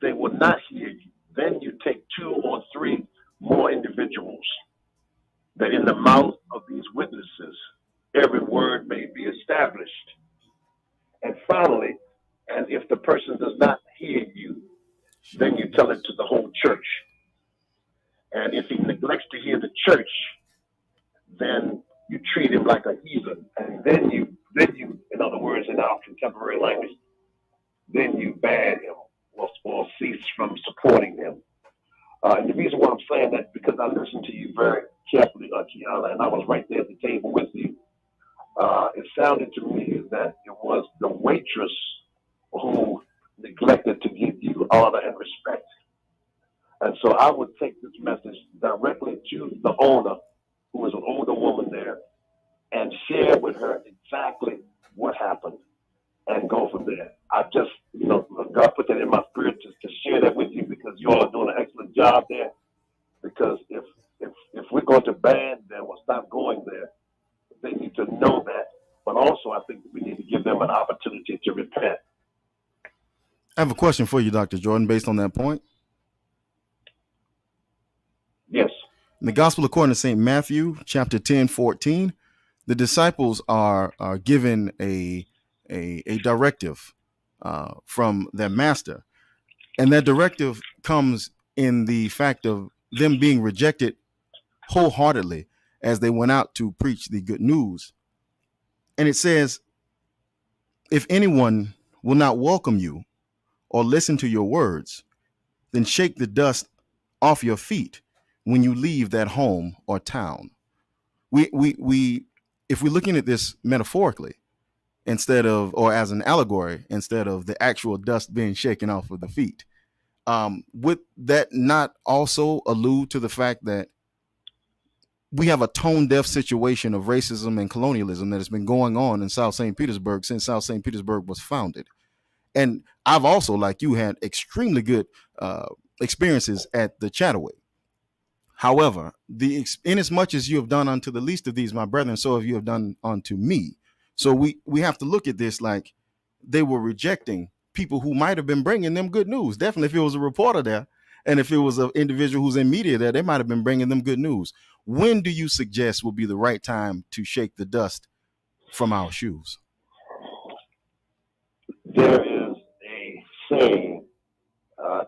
they will not hear you, then you take 2 or 3 more individuals, that in the mouth of these witnesses every word may be established. And finally, and if the person does not hear you, then you tell it to the whole church. And if he neglects to hear the church, then you treat him like a heathen. And then you, in other words, in our contemporary language, then you ban him or cease from supporting him. And the reason why I'm saying that is because I listened to you very carefully, Qiana, and I was right there at the table with you. It sounded to me that it was the waitress who neglected to give you honor and respect. And so I would take this message directly to the owner, who is an older woman there, and share with her exactly what happened and go from there. I just, God put that in my spirit to share that with you because you all are doing an excellent job there. Because if we're going to ban them or stop going there, they need to know that. But also, I think we need to give them an opportunity to repent. I have a question for you, Dr. Jordan, based on that point. Yes. In the Gospel according to St. Matthew, chapter 10:14, the disciples are given a directive from their master. And that directive comes in the fact of them being rejected wholeheartedly as they went out to preach the good news. And it says, if anyone will not welcome you or listen to your words, then shake the dust off your feet when you leave that home or town. We if we're looking at this metaphorically instead of, or as an allegory, instead of the actual dust being shaken off of the feet, would that not also allude to the fact that we have a tone deaf situation of racism and colonialism that has been going on in South St. Petersburg since South St. Petersburg was founded? And I've also, like you, had extremely good experiences at the Chattaway. However, inasmuch as you have done unto the least of these, my brethren, so have you have done unto me. So we have to look at this like they were rejecting people who might have been bringing them good news. Definitely, if it was a reporter there, and if it was an individual who's in media there, they might have been bringing them good news. When do you suggest will be the right time to shake the dust from our shoes? There is a saying,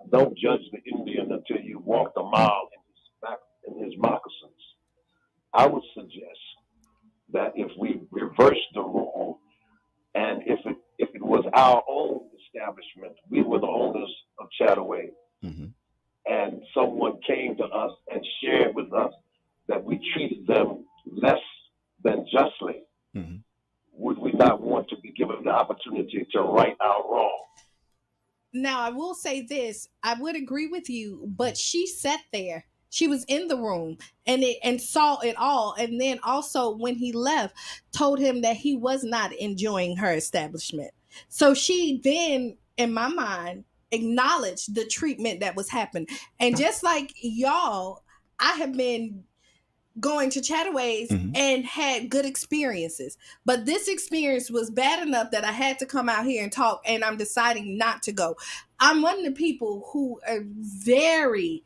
don't judge the Indian until you walk the mile in his moccasins. I would suggest that if we reverse the rule, and if it was our own establishment, we were the owners of Chattaway, and someone came to us and shared with us that we treated them less than justly, would we not want to be given the opportunity to right our wrong? Now, I will say this. I would agree with you, but she sat there. She was in the room and saw it all. And then also when he left, told him that he was not enjoying her establishment. So she then, in my mind, acknowledged the treatment that was happening. And just like y'all, I have been going to Chattaways and had good experiences. But this experience was bad enough that I had to come out here and talk, and I'm deciding not to go. I'm one of the people who are very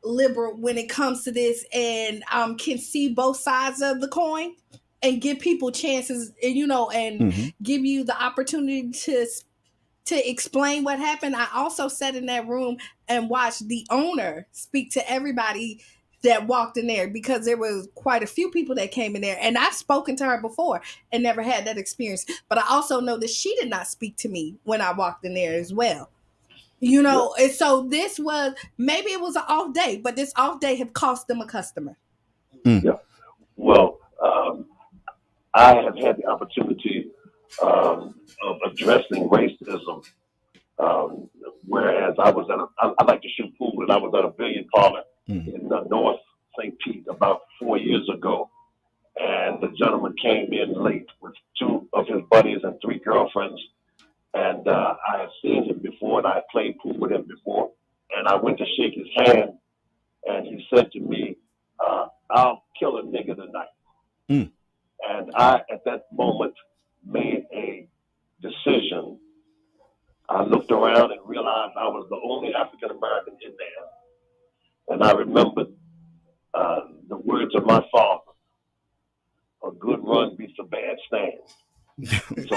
liberal when it comes to this and can see both sides of the coin and give people chances, and give you the opportunity to explain what happened. I also sat in that room and watched the owner speak to everybody that walked in there, because there was quite a few people that came in there, and I've spoken to her before and never had that experience. But I also know that she did not speak to me when I walked in there as well. And so this was, maybe it was an off day, but this off day had cost them a customer. Yeah. Well, I have had the opportunity of addressing racism, whereas I like to shoot pool, and I was at a billiard parlor in North St. Pete about 4 years ago, and the gentleman came in late with 2 of his buddies and 3 girlfriends, and I had seen him before, and I had played pool with him before, and I went to shake his hand, and he said to me, I'll kill a nigga tonight. And I, at that moment, made a decision. I looked around and realized I was the only African American in there. And I remembered the words of my father: "A good run beats a bad stand." So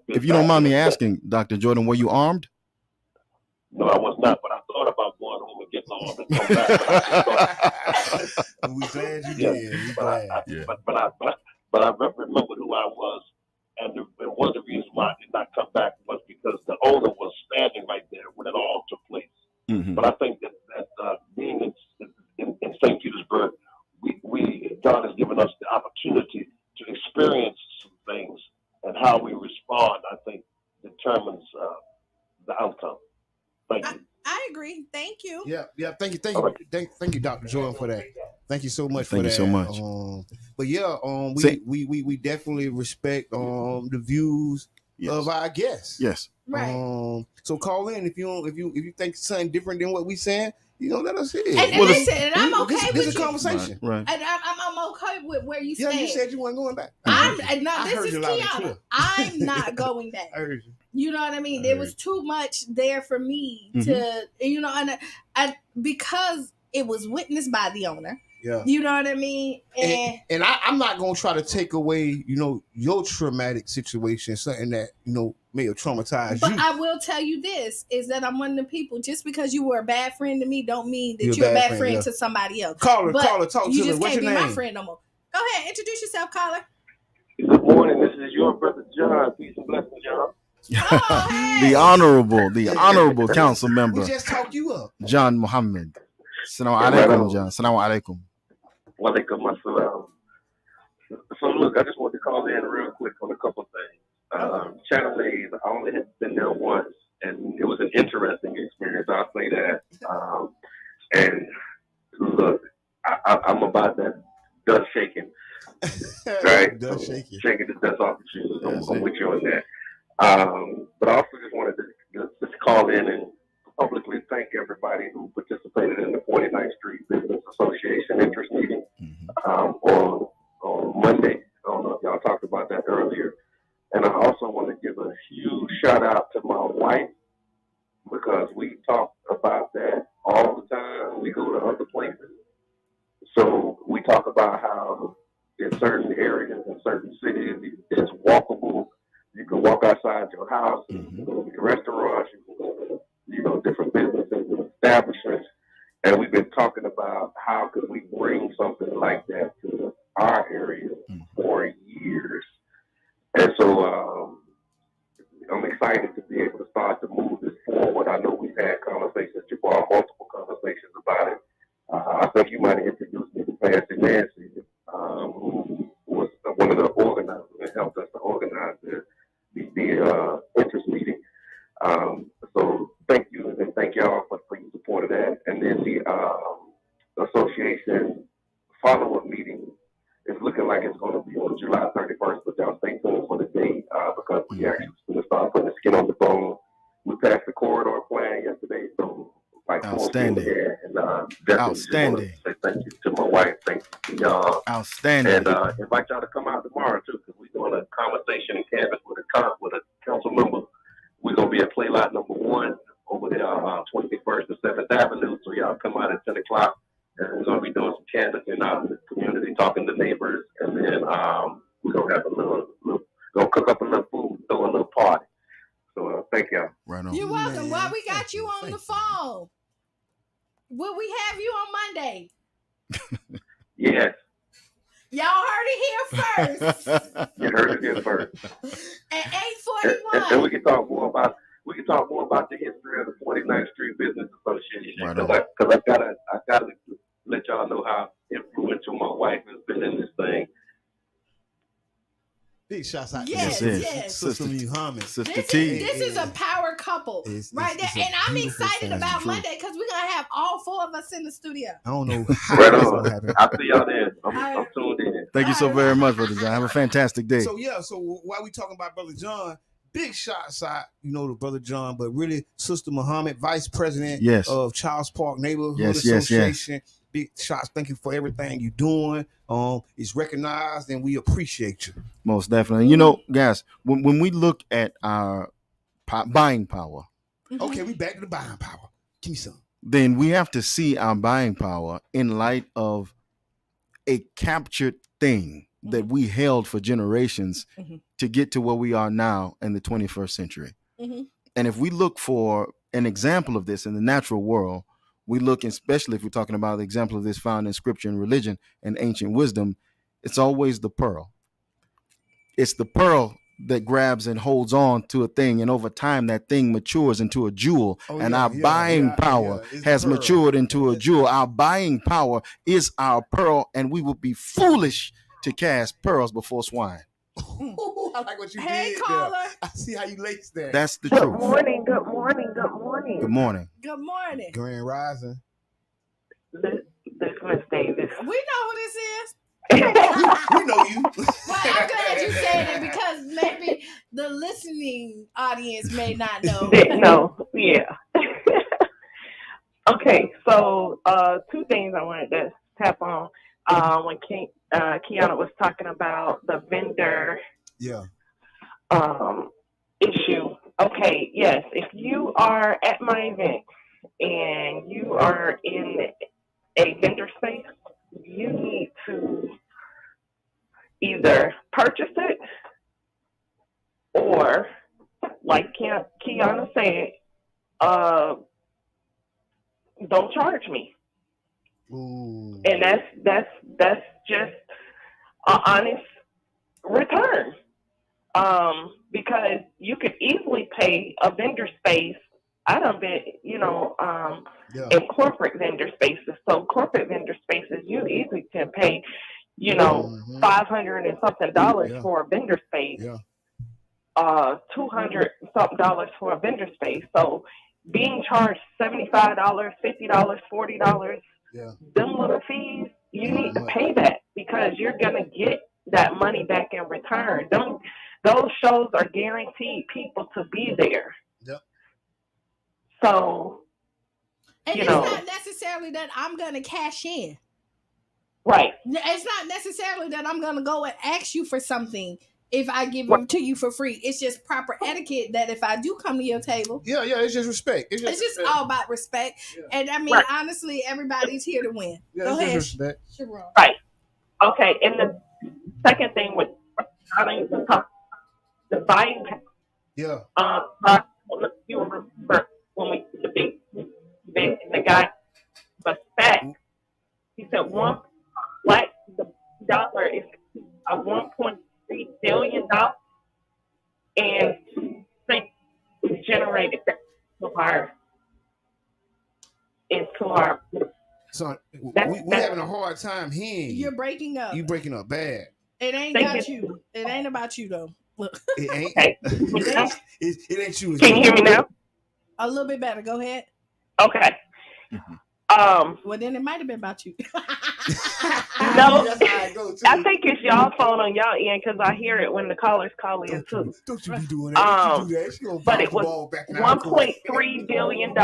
if you don't mind me asking, Dr. Jordan, were you armed? No, I was not, but I thought about going home and getting armed and come back. We're glad you did. But I remembered who I was, and one of the reasons why I did not come back was because the owner was standing right there when it all took place. But I think that being in St. Petersburg, God has given us the opportunity to experience some things, and how we respond, I think, determines the outcome. Thank you. I agree. Thank you. Yeah. Thank you, Dr. Jordan, for that. Thank you so much Thank for you that. so much. But yeah, we definitely respect the views of our guests. Yes. Right. So call in if you think something different than what we saying. Let us hear. And listen, and I'm okay with this is you. a conversation. Right. And I'm okay with where you stand. Yeah, you said you weren't going back. This is Qiana. I'm not going back. I heard you. You know what I mean? There was too much there for me to, and I because it was witnessed by the owner. Yeah. You know what I mean? And I'm not gonna try to take away, your traumatic situation, something that, may have traumatized but you. I will tell you this, is that I'm one of the people, just because you were a bad friend to me, don't mean that you're a bad friend to somebody else. Caller, talk you to me. just What's can't your be name? my friend no more. Go ahead, introduce yourself, caller. Good morning. This is your brother John. Peace and blessings, y'all. Oh, hey. The honorable council member. We just talked you up. John Muhammad. Assalamu alaikum, John. Assalamu alaikum. Wa alaikum assalam. So look, I just wanted to call in real quick on a couple things. Chattaway, I only had been there once, and it was an interesting experience. I'll say that. And look, I'm about that dust shaking, right? Dust shaking. Shaking the dust off the shoes. I'm with you on that. But I also just wanted to just call in and publicly thank everybody who participated in the 49th Street Business Association interest meeting on Monday. I don't know if y'all talked about that earlier. And I also want to give a huge shout out to my wife, because we talk about that all the time. We go to other places. So we talk about how in certain areas, in certain cities, it's walkable. You can walk outside your house, you can go to restaurants, you can go to, different businesses and establishments. And we've been talking about how could we bring something like that to our area for years. And so I'm excited to be able to start to move this forward. I know we've had conversations, Jabbar, multiple conversations about it. I think you might have introduced me to Pastor Nancy, who was one of the organizers and helped us to organize the interest meeting. So thank you, and thank y'all for your support of that. And then the association follow-up meeting is looking like it's going to be on July 31st, but y'all stay tuned for the date because we actually going to start putting the skin on the bone. We passed the corridor plan yesterday, so outstanding. And outstanding. Say thank you to my wife, thank you to y'all. Outstanding. And invite y'all to come out tomorrow too, because we're doing a conversation and canvas with a council member. We're gonna be at Play Lot number 1 over there, 21st and 7th Avenue. So y'all come out at 10 o'clock, and we're gonna be doing some canvassing out in the community, talking to neighbors, and then we're gonna have gonna cook up a little food, throw a little party. So thank y'all. Right on. You're welcome. While we got you on the phone, will we have you on Monday? Yes. Y'all heard it here first. You heard it here first. At 8:41. And we can talk more about the history of the 49th Street Business Association. Because I gotta let y'all know how influential my wife has been in this thing. Big shots out yes, to yes. Sister Muhammad. Sister T. This is a power couple right there. And I'm excited about Monday because we're going to have all 4 of us in the studio. I don't know how that's going to happen. I'll see y'all then. I'm tuned in. Thank you so very much, Brother John. Have a fantastic day. So while we talking about Brother John, big shots out, to Brother John, but really Sister Muhammad, Vice President of Charles Park Neighborhood Association. Big shots. Thank you for everything you're doing. It's recognized and we appreciate you. Most definitely. Guys, when we look at our buying power. Okay, we back to the buying power. Give me some. Then we have to see our buying power in light of a captured thing that we held for generations to get to where we are now in the 21st century. And if we look for an example of this in the natural world, we look, especially if we're talking about the example of this found in scripture and religion and ancient wisdom, it's always the pearl. It's the pearl that grabs and holds on to a thing, and over time that thing matures into a jewel. Our buying power has matured into a jewel. Our buying power is our pearl, and we will be foolish to cast pearls before swine. I like what you did. Hey, caller. I see how you laced that. That's the truth. Good morning, good morning, good morning. Good morning. Good morning. Grand Rising. Listen, Miss Davis. We know who this is. We know you. Well, I'm glad you said it because maybe the listening audience may not know. No, yeah. Okay, so 2 things I wanted to tap on when Qiana was talking about the vendor issue. Okay, yes, if you are at my event and you are in a vendor space, you need to either purchase it or, like Qiana said, don't charge me. Ooh. And that's just an honest return. Because you could easily pay a vendor space. I done been, in corporate vendor spaces. So corporate vendor spaces, you easily can pay, $500 and something for a vendor space. $200 something for a vendor space. So being charged $75, $50, $40, them little fees, you need to pay that because you're gonna get that money back in return. Those shows are guaranteed people to be there. Yep. So, and it's not necessarily that I'm gonna cash in. Right. It's not necessarily that I'm gonna go and ask you for something if I give it to you for free. It's just proper etiquette that if I do come to your table. It's just respect. It's just all about respect. Yeah. And I mean, honestly, everybody's here to win. Go ahead. Respect. Right. Okay. And the second thing with the buying power. You remember when we did the big event and the guy was fat. He said the dollar is a $1.3 billion, and they generated that into our. So we're having a hard time hearing you. You're breaking up. You breaking up bad. It ain't about you. It ain't about you though. Look. It ain't. It ain't you. Can you hear me now? A little bit better. Go ahead. Okay. Well, then it might have been about you. No, I think it's y'all phone on y'all end because I hear it when the callers call in too. Don't you be doing that. But it was $1.3 billion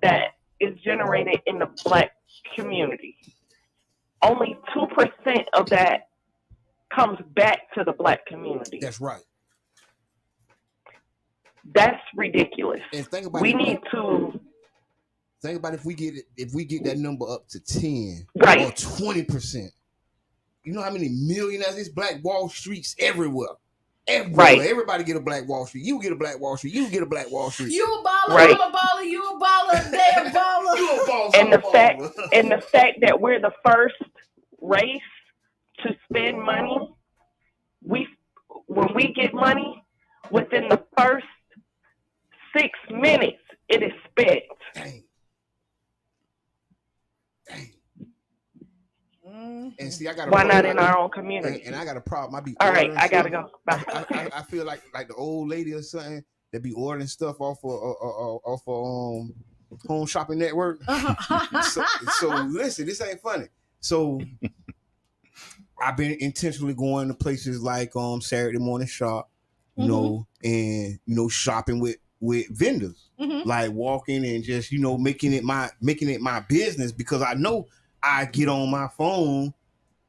that is generated in the Black community. Only 2% of that comes back to the Black community. That's right. That's ridiculous. And think about need to think about if we get that number up to 10 or 20%. You know how many millionaires? There's Black Wall Streets everywhere. Right. Everybody get a Black Wall Street. You get a Black Wall Street. You get a Black Wall Street. You a baller. Right. I'm a baller. You a baller. They a baller. You a baller. And the fact that we're the first race to spend money, when we get money, within the first 6 minutes, it is spent. Dang. And see, I got why not in our own community? And I got a problem. All right, I gotta go. Bye. I feel like the old lady or something that be ordering stuff off of Home Shopping Network. So listen, this ain't funny. So I've been intentionally going to places like Saturday Morning Shop, you know, and shopping with vendors, like walking and just making it my business because I know I get on my phone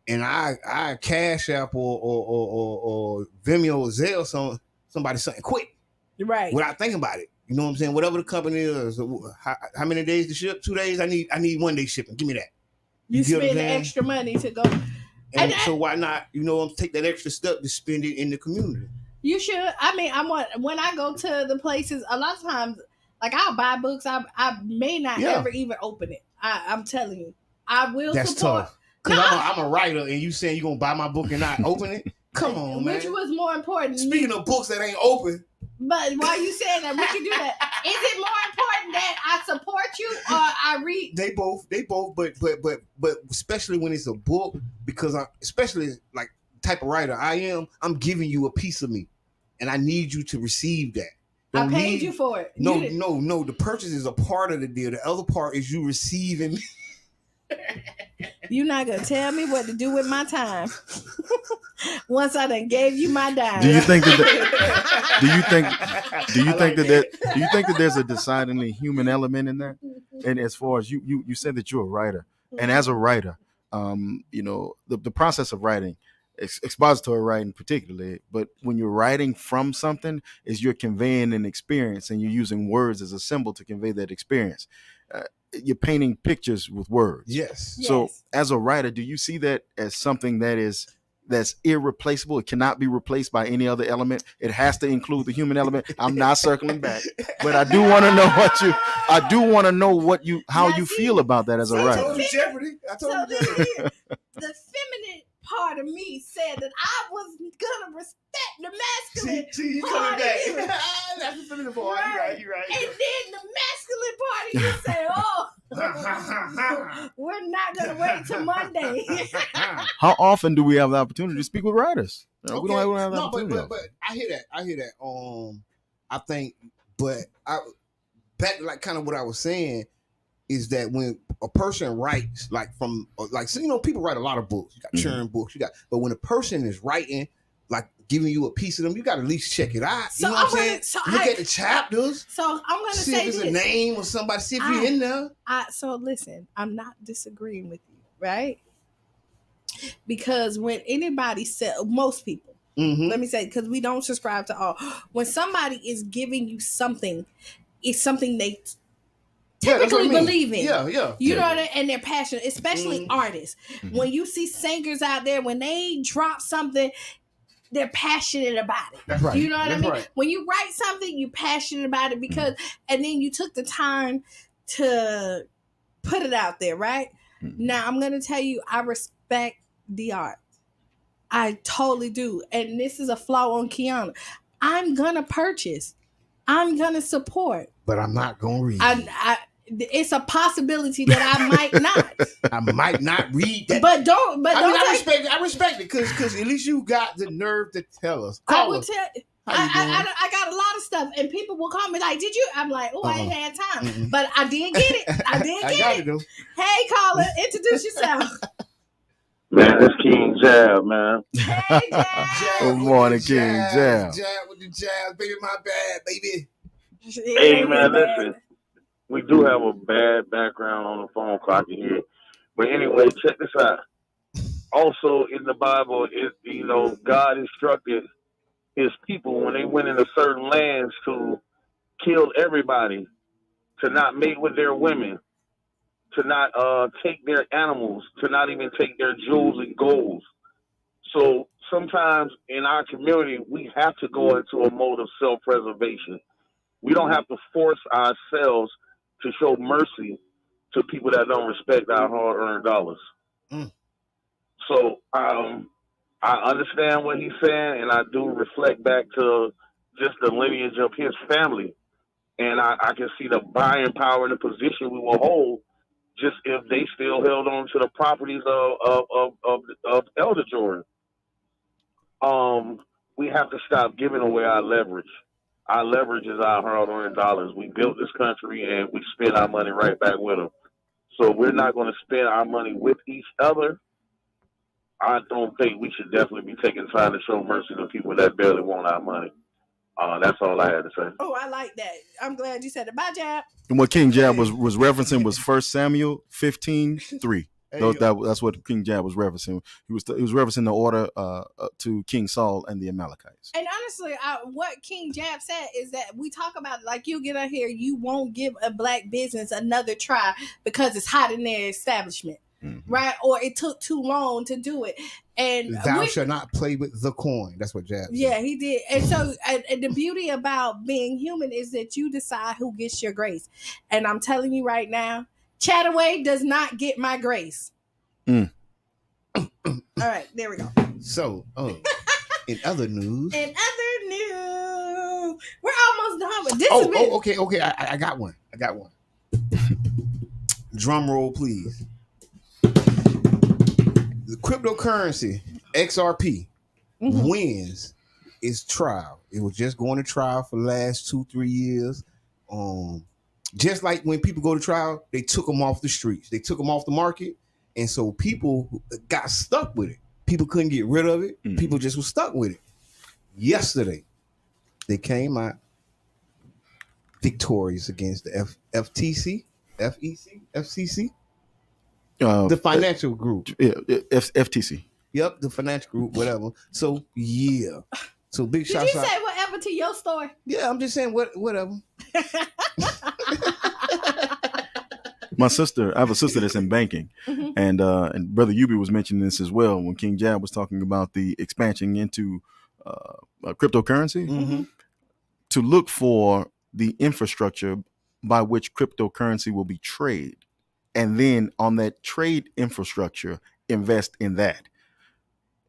and I Cash App or Vimeo or Zelle somebody something quick, right? Without thinking about it. You know what I'm saying? Whatever the company is, how many days to ship? 2 days. I need 1 day shipping. Give me that. You spend extra money to go, and so why not? Take that extra step to spend it in the community. You should. I mean, when I go to the places, a lot of times, like I'll buy books. I may not ever even open it. I'm telling you, I will. That's support. Tough. Because I'm a writer, and you saying you're gonna buy my book and not open it? Come on, man. Which was more important? Speaking of books that ain't open. But why are you saying that? We can do that. Is it more important that I support you or I read? They both, but especially when it's a book, because especially like type of writer I am, I'm giving you a piece of me, and I need you to receive that. I paid you for it. No. The purchase is a part of the deal. The other part is you receiving me. You're not gonna tell me what to do with my time. Once I done gave you my dime. Do you think that? Do you think that there's a decidedly human element in that? And as far as you said that you're a writer, and as a writer, the process of writing, expository writing particularly, but when you're writing from something, is you're conveying an experience, and you're using words as a symbol to convey that experience. You're painting pictures with words. Yes. So as a writer, do you see that as something that's irreplaceable? It cannot be replaced by any other element. It has to include the human element. I'm not circling back, but I do want to know how you feel about that as a writer. I told him Jeopardy. The feminine part of me said that I was gonna respect the masculine See, you part coming of back. you. That's the feminine part. You're right. And then the masculine part of you say, we're not gonna wait till Monday. Ah. How often do we have the opportunity to speak with writers? We don't have the opportunity. But I hear that. I think, but back to like kind of what I was saying is that when a person writes, people write a lot of books. You got churn books. But when a person is writing, like giving you a piece of them, you got to at least check it out. So you know what I'm saying? Look at the chapters. So I'm gonna see say if it's this. a name or somebody. See if you're in there. So listen, I'm not disagreeing with you, right? Because when anybody said, most people, let me say, because we don't subscribe to all. When somebody is giving you something, it's something they typically believe in. You know what I mean? And they're passionate, especially artists. When you see singers out there, when they drop something, they're passionate about it. That's right. You know what I mean? Right. When you write something, you're passionate about it because, and then you took the time to put it out there, right? Now, I'm going to tell you, I respect the art. I totally do. And this is a flaw on Qiana. I'm going to purchase. I'm going to support. But I'm not going to read. It's a possibility that I might not. I might not read that. I respect it because at least you got the nerve to tell us. I will tell. I got a lot of stuff, and people will call me like, "Did you?" I'm like, "Oh, I ain't had time, but I did get it. I did get it." Hey, caller, introduce yourself. Man, it's King Jab, man. Hey, Jab. Good morning, King Jab. Jab with the jab, baby. My bad, baby. Hey, man, listen. We do have a bad background on the phone call, I can hear it. But anyway, check this out. Also in the Bible, God instructed his people when they went into certain lands to kill everybody, to not mate with their women, to not take their animals, to not even take their jewels and golds. So sometimes in our community, we have to go into a mode of self-preservation. We don't have to force ourselves to show mercy to people that don't respect our hard-earned dollars. So I understand what he's saying, and I do reflect back to just the lineage of his family. And I can see the buying power and the position we will hold just if they still held on to the properties of Elder Jordan. We have to stop giving away our leverage. Our leverage is our hard-earned dollars. We built this country, and we spend our money right back with them. So we're not going to spend our money with each other. I don't think we should definitely be taking time to show mercy to people that barely want our money. That's all I had to say. Oh, I like that. I'm glad you said it. Bye, Jab. And what King Jab was referencing was 1 Samuel 15:3. That's what King Jab was referencing. He was referencing the order to King Saul and the Amalekites. And honestly, what King Jab said is that we talk about, like, you get out here, you won't give a black business another try because it's hot in their establishment, right? Or it took too long to do it. And thou shalt not play with the coin. That's what Jab said. Yeah, he did. And so and the beauty about being human is that you decide who gets your grace. And I'm telling you right now, Chattaway does not get my grace. All right, there we go. So, in other news. We're almost done with this. Okay. I got one. Drum roll, please. The cryptocurrency XRP wins its trial. It was just going to trial for the last 2-3 years. Just like when people go to trial, they took them off the streets. They took them off the market. And so people got stuck with it. People couldn't get rid of it. People just were stuck with it. Yesterday, they came out victorious against the FCC, the financial group. Yeah, FTC. Yep, the financial group, whatever. So, yeah. So, big Did shots you out. say whatever to your story? Yeah, I'm just saying whatever. I have a sister that's in banking, and Brother Yubi was mentioning this as well when King Jab was talking about the expansion into cryptocurrency. To look for the infrastructure by which cryptocurrency will be traded, and then on that trade infrastructure, invest in that.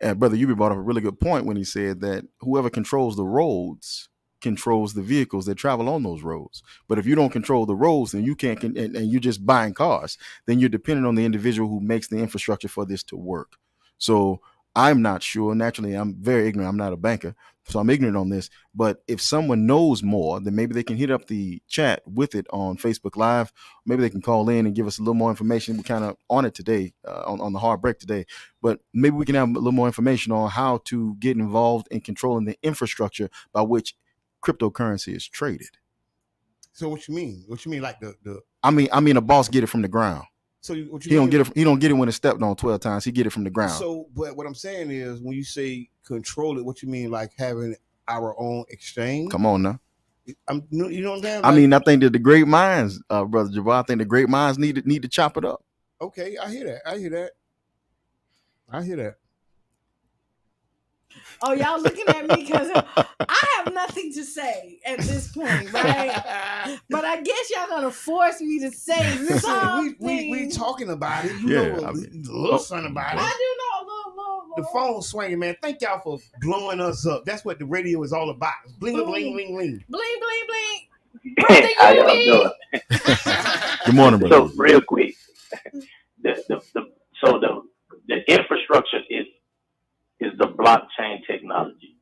And Brother Yubi brought up a really good point when he said that whoever controls the roads controls the vehicles that travel on those roads. But if you don't control the roads, then you can't, and you're just buying cars, then you're dependent on the individual who makes the infrastructure for this to work. So I'm not sure. Naturally, I'm very ignorant. I'm not a banker, so I'm ignorant on this. But if someone knows more, then maybe they can hit up the chat with it on Facebook Live. Maybe they can call in and give us a little more information. We're kind of on it today, on the hard break today. But maybe we can have a little more information on how to get involved in controlling the infrastructure by which cryptocurrency is traded. So what you mean? What you mean, like the? I mean, a boss get it from the ground. So what you He don't mean? get it. He don't get it when it's stepped on 12 times. He get it from the ground. So, but what I'm saying is, when you say control it, what you mean, like having our own exchange? Come on now. You know what I'm saying? I mean, I think that the great minds, Brother Jabbar, I think the great minds need to chop it up. Okay, I hear that. Oh, y'all looking at me because I have nothing to say at this point, right? But I guess y'all gonna force me to say something. We talking about it. You know a little something about it. I do know a little. The phone swinging, man. Thank y'all for blowing us up. That's what the radio is all about. Bling, bling, bling, bling. Bling, bling, bling. How y'all doing? Good morning, brother. So real quick, the infrastructure is the blockchain technology.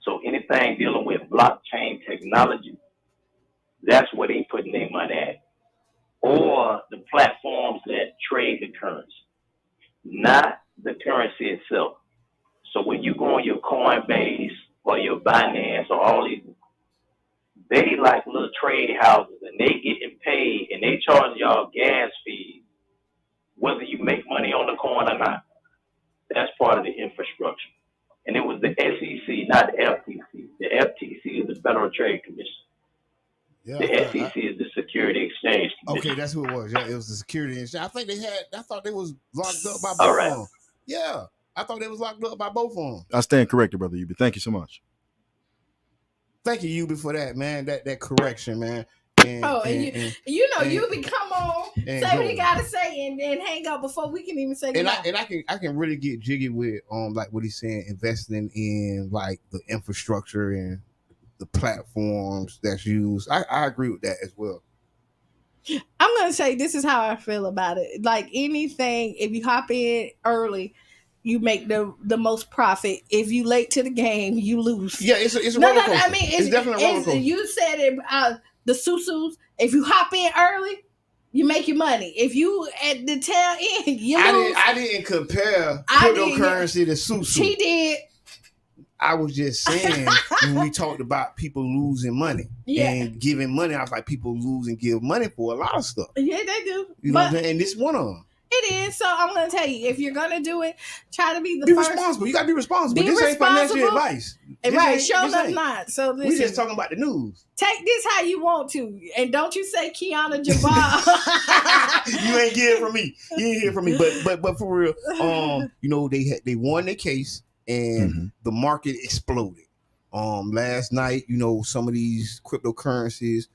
So anything dealing with blockchain technology, that's where they putting their money at. Or the platforms that trade the currency, not the currency itself. So when you go on your Coinbase or your Binance or all these, they like little trade houses and they getting paid and they charge y'all gas fees, whether you make money on the coin or not. That's part of the infrastructure. And it was the SEC, not the FTC. The FTC is the Federal Trade Commission. Yeah, the SEC is the Security Exchange Commission. Okay, that's who it was. Yeah, it was the Security Exchange. I thought they was locked up by both of them. Yeah, I thought they was locked up by both of them. I stand corrected, Brother Yubi. Thank you so much. Thank you, Yubi, for that, man. That correction, man. You come on, say what you gotta say, and then hang up before we can even say goodbye. And I can really get jiggy with like what he's saying, investing in like the infrastructure and the platforms that's used. I agree with that as well. I'm gonna say this is how I feel about it. Like anything, if you hop in early, you make the most profit. If you late to the game, you lose. Yeah, it's a roller coaster. I mean, it's definitely a roller coaster. You said it. The susus. If you hop in early, you make your money. If you at the tail end, you lose. I didn't compare cryptocurrency to susu. She did. I was just saying when we talked about people losing money and giving money, I was like, people lose and give money for a lot of stuff. Yeah, they do. You know what I'm saying? And this one of them. It is. So I'm going to tell you, if you're going to do it, try to be first. Be responsible. You got to be responsible. This ain't financial advice. Right. Show them not. So listen, we just talking about the news. Take this how you want to. And don't you say Qiana Jabbar. You ain't getting from me. You ain't hear from me. But for real, they won their case and the market exploded. Last night, some of these cryptocurrencies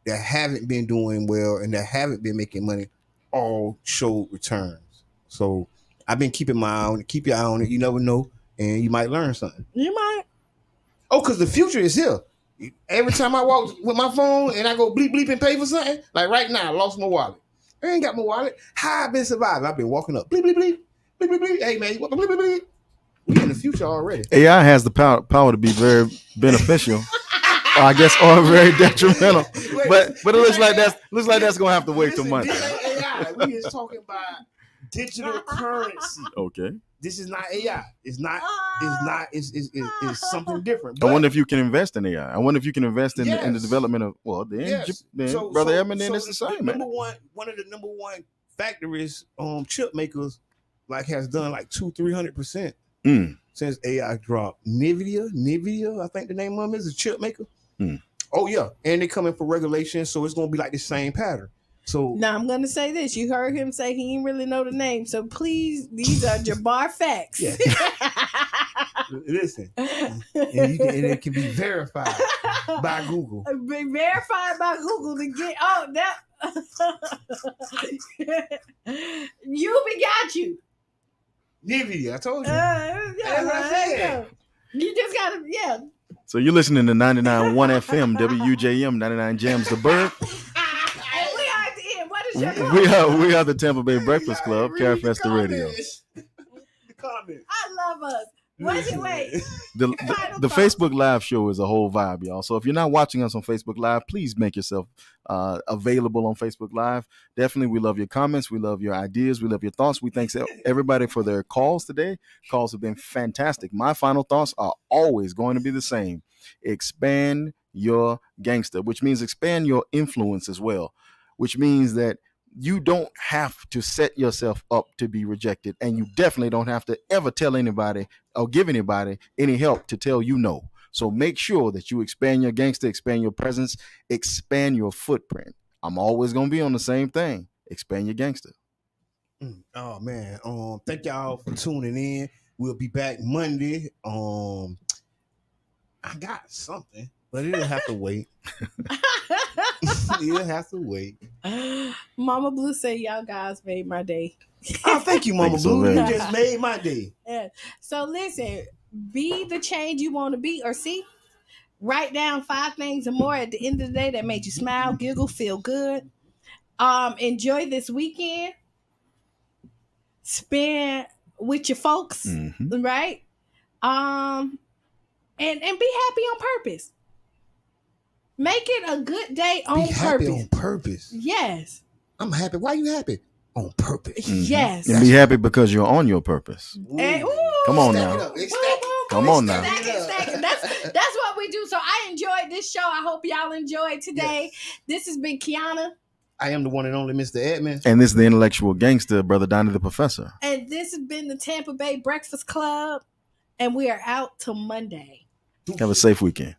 that haven't been doing well and that haven't been making money all showed returns. So I've been keeping my eye on it. Keep your eye on it. You never know, and you might learn something. You might. Oh, because the future is here. Every time I walk with my phone and I go bleep bleep and pay for something, like right now, I lost my wallet. I ain't got my wallet. How I been surviving? I've been walking up bleep bleep bleep bleep bleep bleep. Hey man, you want bleep bleep bleep? We in the future already. AI has the power to be very beneficial. I guess, or very detrimental. But it looks like that's gonna have to wait till Monday. This ain't AI. We just talking about digital currency. Okay. This is not AI. It's not. It's something different. I wonder if you can invest in AI. I wonder if you can invest in the development of. Well, then, Brother Edmund, then it's the same. One of the number one factories, chip makers, like has done like 200-300% since AI dropped. Nvidia, I think the name of them is a chip maker. Oh yeah, and they coming for regulation, so it's gonna be like the same pattern. So now I'm gonna say this. You heard him say he didn't really know the name, so please, these are Jabbar facts. Yeah. Listen, and it can be verified by Google. Be verified by Google to get that. Yubi got you. Nvidia, I told you. You just gotta, So you're listening to 99.1 FM, WJM, 99 Jams the Bird. We are the Tampa Bay Breakfast Club, Carefest the Radio. I love us. Wait. The Facebook Live show is a whole vibe, y'all. So if you're not watching us on Facebook Live, please make yourself available on Facebook Live. Definitely, we love your comments. We love your ideas. We love your thoughts. We thank everybody for their calls today. Calls have been fantastic. My final thoughts are always going to be the same. Expand your gangster, which means expand your influence as well, which means that you don't have to set yourself up to be rejected, and you definitely don't have to ever tell anybody or give anybody any help to tell you no. So make sure that you expand your gangster, expand your presence, expand your footprint. I'm always going to be on the same thing. Expand your gangster. Oh man. Thank y'all for tuning in. We'll be back Monday. I got something, but it'll have to wait. You'll have to wait. Mama Blue said y'all guys made my day. Oh, thank you, Mama Blue. You just made my day. Yeah. So listen, be the change you want to be or see. Write down 5 things or more at the end of the day that made you smile, giggle, feel good. Enjoy this weekend. Spend with your folks, right? And be happy on purpose. Make it a good day on purpose. Be happy on purpose. Yes. I'm happy. Why are you happy? On purpose. Yes. And be happy because you're on your purpose. Come on now. Come on now. That's what we do. So I enjoyed this show. I hope y'all enjoyed today. Yes. This has been Qiana. I am the one and only Mr. Edmund. And this is the intellectual gangster, Brother Donnie the Professor. And this has been the Tampa Bay Breakfast Club. And we are out till Monday. Have a safe weekend.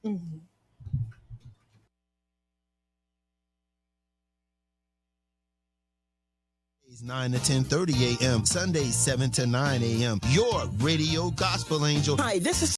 It's 9 to 10:30 a.m. Sundays 7 to 9 a.m. Your radio gospel angel. Hi, this is